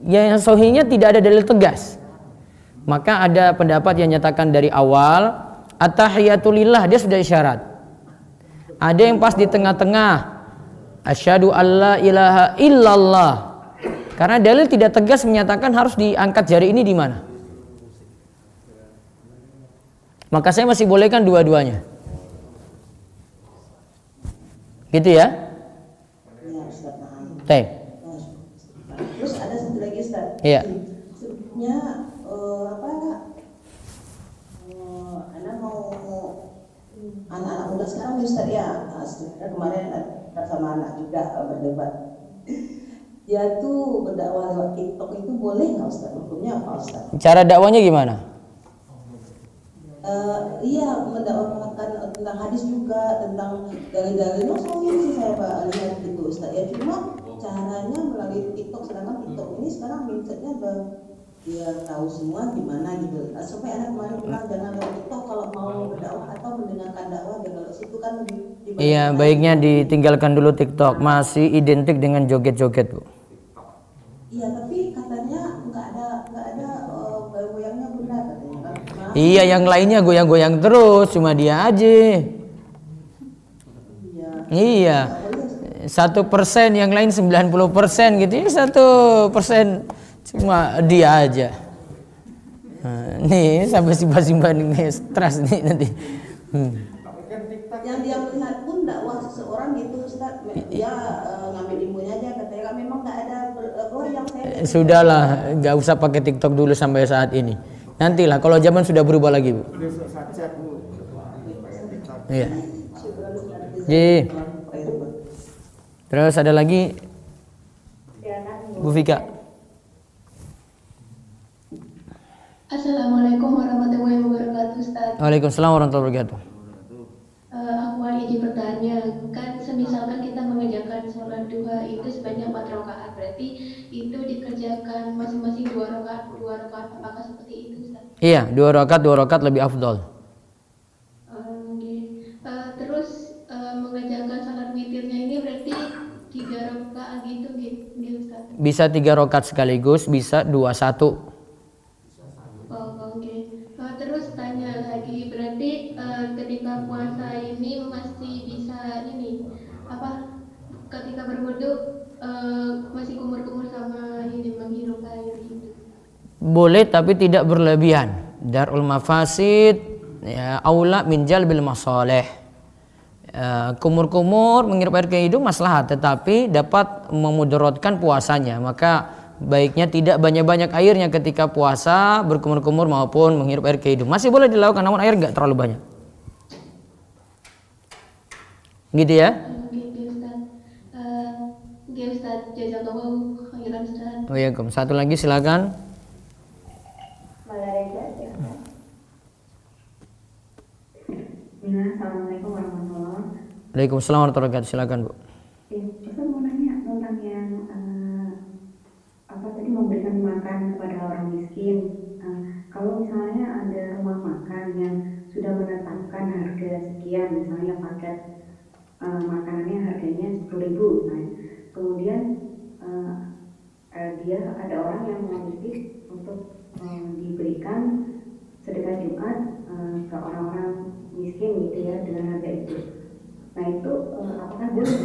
Ya, yang sahihnya tidak ada dalil tegas. Maka ada pendapat yang nyatakan dari awal at-tahiyatulillah, dia sudah isyarat. Ada yang pas di tengah-tengah, asyhadu alla ilaha illallah. Karena dalil tidak tegas menyatakan harus diangkat jari ini di mana. Maka saya masih bolehkan dua-duanya. Gitu ya? Ya Ustaz. Baik. Terus ada satu lagi Ustaz. Iya. Sebetulnya anak mau anak-anak muda sekarang Ustaz ya, kemarin sama anak juga berdebat. Dia tuh berdakwah lewat TikTok itu boleh nggak Ustaz? Hukumnya apa Ustaz? Cara dakwanya gimana? Iya, mendakwakan tentang hadis juga, tentang dalil-dalilnya soalnya sih saya lihat gitu Ustaz ya. Cuma caranya melalui TikTok, sedangkan TikTok ini sekarang mindsetnya biar tahu semua gimana gitu. Sampai anak kemarin bilang jangan lewat TikTok kalau mau berdakwah atau mendengarkan dakwah, dan kalau situ kan lebih. Iya, baiknya ditinggalkan dulu TikTok. Masih identik dengan joget-joget, Bu. Iya, tapi katanya nggak ada goyang-goyangnya benar katanya kan. Iya, yang lainnya goyang-goyang terus, cuma dia aja. Iya. 1%, yang lain 90% gitu. Ini 1% cuma dia aja. Nih sampai simpan nih stres nih nanti. Yang dia melihat pun dakwah seseorang gitu Ustaz, dia ngambil ilmunya aja katanya kan memang nggak ada goyang saya. Sudahlah, nggak usah pakai TikTok dulu sampai saat ini. Nantilah kalau zaman sudah berubah lagi, Bu. Iya. Ji. Terus ada lagi Bu Vika. Assalamualaikum warahmatullahi wabarakatuh Ustaz. Waalaikumsalam warahmatullahi wabarakatuh. Aku ada izin bertanya, kan semisalkan kita mengerjakan sholat duha itu sebanyak 4 rakaat, berarti itu dikerjakan masing-masing 2 rakaat, apakah seperti itu Ustaz? Iya, 2 rakaat lebih afdol. Terus mengerjakan sholat witirnya ini berarti 3 rakaat gitu Ustaz? Bisa 3 rakaat sekaligus, bisa 2-1. Terus tanya lagi, berarti ketika puasa ini masih bisa ketika berwudu masih kumur-kumur sama ini menghirup air gitu? Boleh tapi tidak berlebihan. Darul mafasid ya aula min jalbil masalih. kumur-kumur menghirup air ke hidung maslahat, tetapi dapat memudaratkan puasanya. Maka baiknya tidak banyak-banyak airnya ketika puasa, berkumur-kumur maupun menghirup air ke hidung. Masih boleh dilakukan, namun air nggak terlalu banyak. Gitu ya? Oke Ustaz, jazakallahu khairan Ustaz. Waalaikumsalam. Satu lagi silakan. Assalamualaikum warahmatullahi wabarakatuh. Waalaikumsalam warahmatullahi wabarakatuh. Silakan Bu. Ustaz mau nanya tentang yang tadi memberikan makan kepada orang miskin. Kalau misalnya ada rumah makan yang sudah menetapkan harga sekian, misalnya paket makanannya harganya 10.000, nah, kemudian dia ada orang yang menitip untuk diberikan sedekah Jumat ke orang-orang miskin gitu ya dengan harga itu. Nah itu apakah boleh?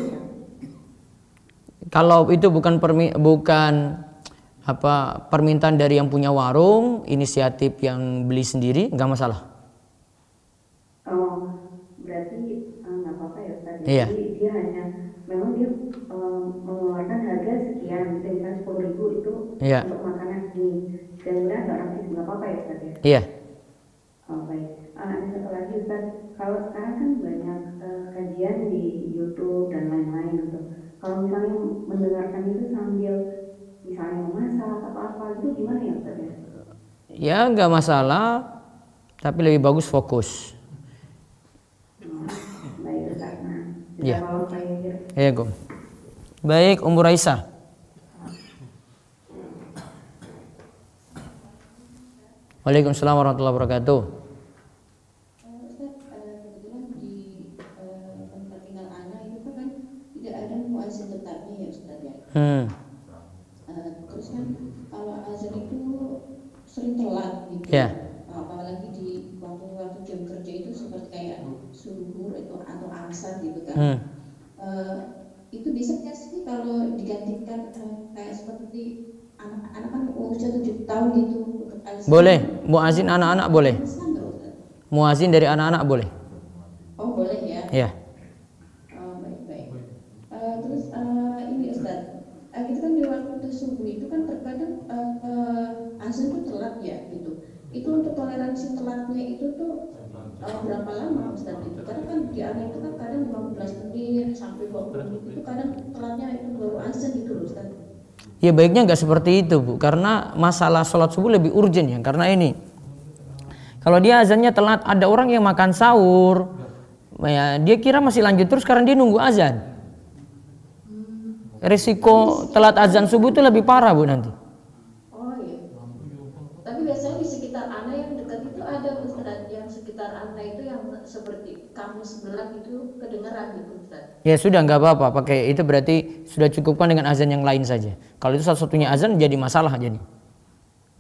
Kalau itu bukan permintaan dari yang punya warung, inisiatif yang beli sendiri, nggak masalah. Oh, berarti nggak apa-apa ya Ustaz. Iya. Jadi dia hanya memang dia mengeluarkan harga sekian, misalnya 10.000 itu Iya. untuk makanan ini. Dan kemudian ada orang miskin, nggak apa-apa ya Ustaz ya? Iya. Oh baik. Ada satu lagi Ustaz, kalau sekarang kan banyak kajian di YouTube dan lain-lain gitu. Kalau misalnya mendengarkan itu sambil misalnya memasak atau apa gitu gimana ya Ustaz ya? Ya nggak masalah, tapi lebih bagus fokus. Baik Ustaz. Nah, Ya. kalau saya Ya, Gom. Baik, Ummu Raisa. Waalaikumsalam warahmatullahi wabarakatuh. Ustaz, kebetulan di tempat tinggal anak itu kan tidak ada muazzin tetapnya ya Ustaz ya. Terus kan kalau azan itu sering telat gitu. Ya. Apalagi di waktu-waktu jam kerja itu seperti kayak subuh itu atau asar gitu kan. Itu bisa nggak sih kalau digantikan kayak seperti anak-anak kan usia 7 tahun gitu untuk azan? Boleh, muazin anak-anak boleh. Muazin dari anak-anak boleh. Oh boleh ya. Ya. Oh baik-baik. Terus ini Ustaz, kita kan di waktu subuh itu kan terkadang azan itu telat ya gitu. Itu untuk toleransi telatnya itu tuh berapa lama Ustaz itu? Karena kan di anak itu kan kadang 15 menit sampai 20 menit itu kadang telatnya itu baru azan gitu loh Ustaz. Ya baiknya nggak seperti itu Bu, karena masalah sholat subuh lebih urgent ya. Karena ini, kalau dia azannya telat, ada orang yang makan sahur, ya, dia kira masih lanjut terus karena dia nunggu azan. Risiko telat azan subuh itu lebih parah Bu nanti. Oh iya. Tapi biasanya di sekitar anak yang dekat itu ada Ustaz, yang sekitar anak itu yang seperti kamu sebelah itu kedengeran gitu Ustaz. Ya sudah nggak apa-apa, pakai itu berarti sudah cukupkan dengan azan yang lain saja. Kalau itu satu-satunya azan jadi masalah jadi.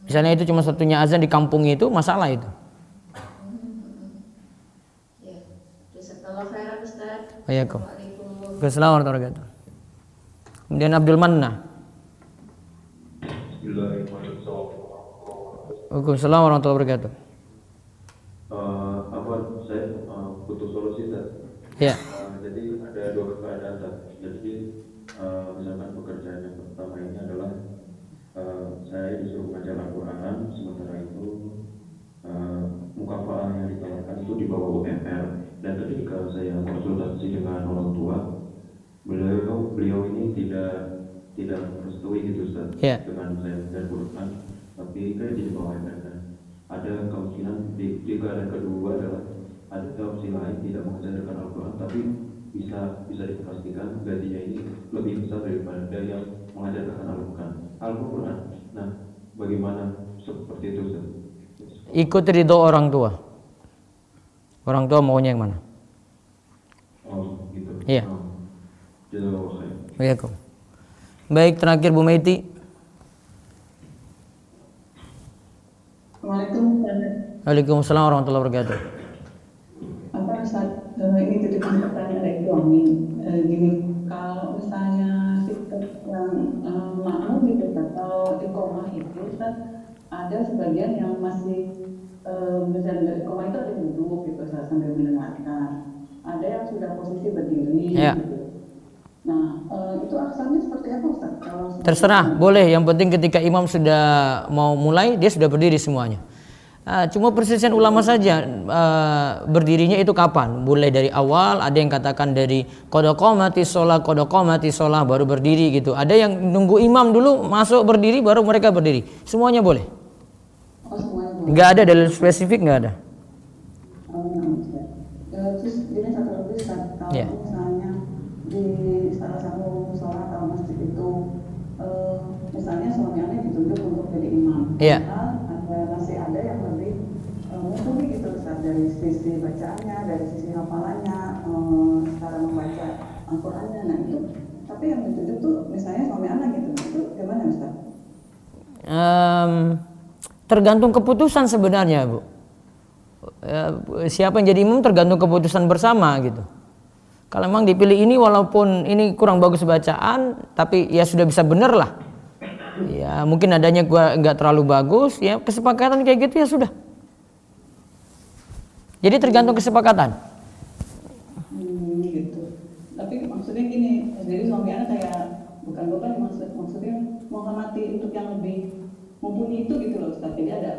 Misalnya itu cuma satunya azan di kampung itu masalah itu. Ya. Jazakallahu khairan Ustaz. Waalaikumsalam. Assalamualaikum. Warahmatullahi wabarakatuh. Kemudian Abdul Manna. Waalaikumsalam warahmatullahi wabarakatuh. Saya butuh solusi Ustaz. Ya. Jadi ada dua keadaan Ustaz. Jadi misalkan pekerjaan yang pertama ini adalah saya disuruh mengajar Al-Quran, sementara itu mukafaah yang ditawarkan itu di bawah UMR. Dan ketika saya konsultasi dengan orang tua, beliau ini tidak merestui gitu Ustaz, dengan saya mengajar Al-Quran, tapi kan di bawah UMR. Ada kemungkinan di keadaan kedua adalah ada opsi lain tidak mengajarkan Al-Quran, tapi bisa dipastikan gajinya ini lebih besar daripada yang mengajarkan Al-Quran. Nah, bagaimana seperti itu Ustaz? Ikut ridho orang tua. Orang tua maunya yang mana? Oh, gitu. Iya. Jazakallahu khair. Waalaikumsalam. Baik, terakhir Bu Maiti. Waalaikumsalam warahmatullahi wabarakatuh. Apa Ustaz, ini titipan pertanyaan dari suami. Gini, kalau misalnya sistem yang makmum gitu, kalau iqomah itu Ustaz, ada sebagian yang masih misalnya dari iqomah itu ada duduk gitu Ustaz, sambil mendengarkan. ada yang sudah posisi berdiri. Ya. Gitu. Nah, itu aksarnya seperti apa Ustaz? Terserah, boleh. Yang penting ketika imam sudah mau mulai, dia sudah berdiri semuanya. Cuma persisian ulama saja berdirinya itu kapan? Boleh dari awal, ada yang katakan dari qad qamati shalah baru berdiri gitu. Ada yang nunggu imam dulu masuk berdiri baru mereka berdiri. Semuanya boleh. Oh, semuanya boleh. Nggak ada dalil spesifik, nggak ada. Terus ini satu lagi Ustaz, kalau misalnya di salah satu sholat atau masjid itu misalnya suaminya ditunjuk untuk jadi imam. Iya. Masih ada yang lebih mumpuni gitu Ustaz, dari sisi bacaannya, dari sisi hafalannya, cara membaca Al-Qur'annya. Nah itu, tapi yang ditunjuk tuh misalnya suami anak gitu, itu gimana Ustaz? Tergantung keputusan sebenarnya, Bu. Siapa yang jadi imam tergantung keputusan bersama gitu. Kalau memang dipilih ini walaupun ini kurang bagus bacaan, tapi ya sudah bisa bener lah. Ya mungkin adanya gua nggak terlalu bagus, ya kesepakatan kayak gitu ya sudah. Jadi tergantung kesepakatan. Gitu. Tapi maksudnya gini, jadi suami anak kayak bukan maksudnya menghormati untuk yang lebih mumpuni itu gitu loh Ustaz. Jadi ada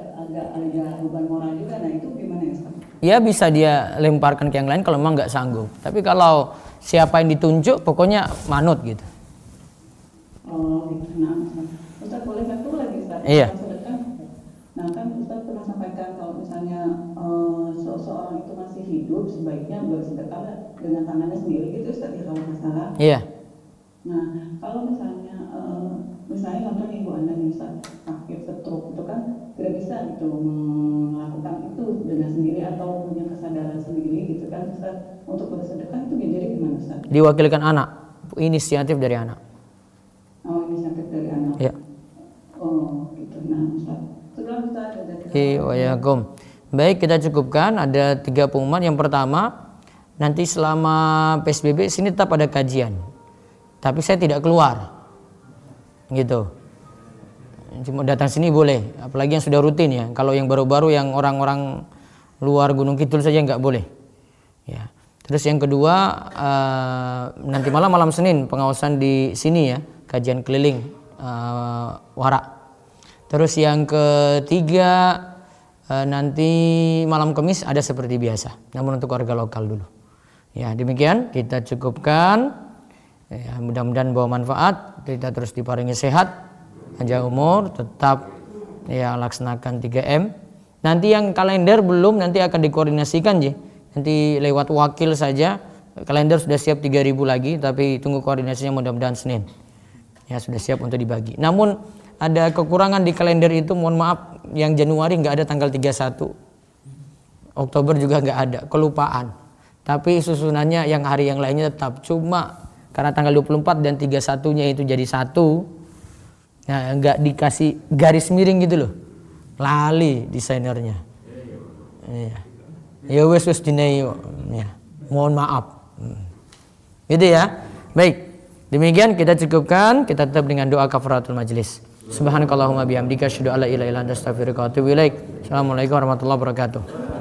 beban moral juga. Nah itu gimana ya Ustaz? Ya bisa dia lemparkan ke yang lain kalau memang nggak sanggup. Tapi kalau siapa yang ditunjuk pokoknya manut gitu. Oh gitu. Nah Ustaz boleh satu lagi Ustaz? Iya. Nah kan Ustaz pernah sampaikan kalau misalnya seseorang itu masih hidup sebaiknya bersedekah dengan tangannya sendiri gitu Ustaz ya kalau nggak salah. Iya. Nah kalau misalnya contoh ibu anda nih Ustaz sakit stroke itu kan tidak bisa gitu melakukan itu dengan sendiri atau punya kesadaran sendiri gitu kan Ustaz, untuk bersedekah itu jadi gimana Ustaz? Diwakilkan anak, inisiatif dari anak. Oh inisiatif dari anak. Ya. Oh gitu. Nah Ustaz, setelah Ustaz Waalaikumsalam. Baik, kita cukupkan ada 3 pengumuman. Yang pertama, nanti selama PSBB sini tetap ada kajian, tapi saya tidak keluar gitu, cuma datang sini boleh, apalagi yang sudah rutin ya. Kalau yang baru-baru yang orang-orang luar Gunung Kidul saja nggak boleh ya. Terus yang kedua, nanti malam Senin pengawasan di sini ya, kajian keliling Wara. Terus yang ketiga, nanti malam Kamis ada seperti biasa, namun untuk warga lokal dulu ya. Demikian kita cukupkan ya, mudah-mudahan bawa manfaat. Kita terus diparingi sehat, panjang umur, tetap ya laksanakan 3M. Nanti yang kalender belum, nanti akan dikoordinasikan ya. Nanti lewat wakil saja. Kalender sudah siap 3.000 lagi, tapi tunggu koordinasinya mudah-mudahan Senin. Ya sudah siap untuk dibagi. Namun ada kekurangan di kalender itu, mohon maaf, yang Januari nggak ada tanggal 31. Oktober juga nggak ada, kelupaan. Tapi susunannya yang hari yang lainnya tetap, cuma karena tanggal 24 dan 31-nya itu jadi satu, nah, nggak dikasih garis miring gitu loh, lali desainernya. Iya. Ya wes dineyo. Ya. Mohon maaf. Gitu ya. Baik. Demikian kita cukupkan. Kita tetap dengan doa kafaratul majlis. Subhanakallahumma bihamdika asyhadu an la ilaha illa anta astaghfiruka wa atubu ilaik. Assalamualaikum warahmatullahi wabarakatuh.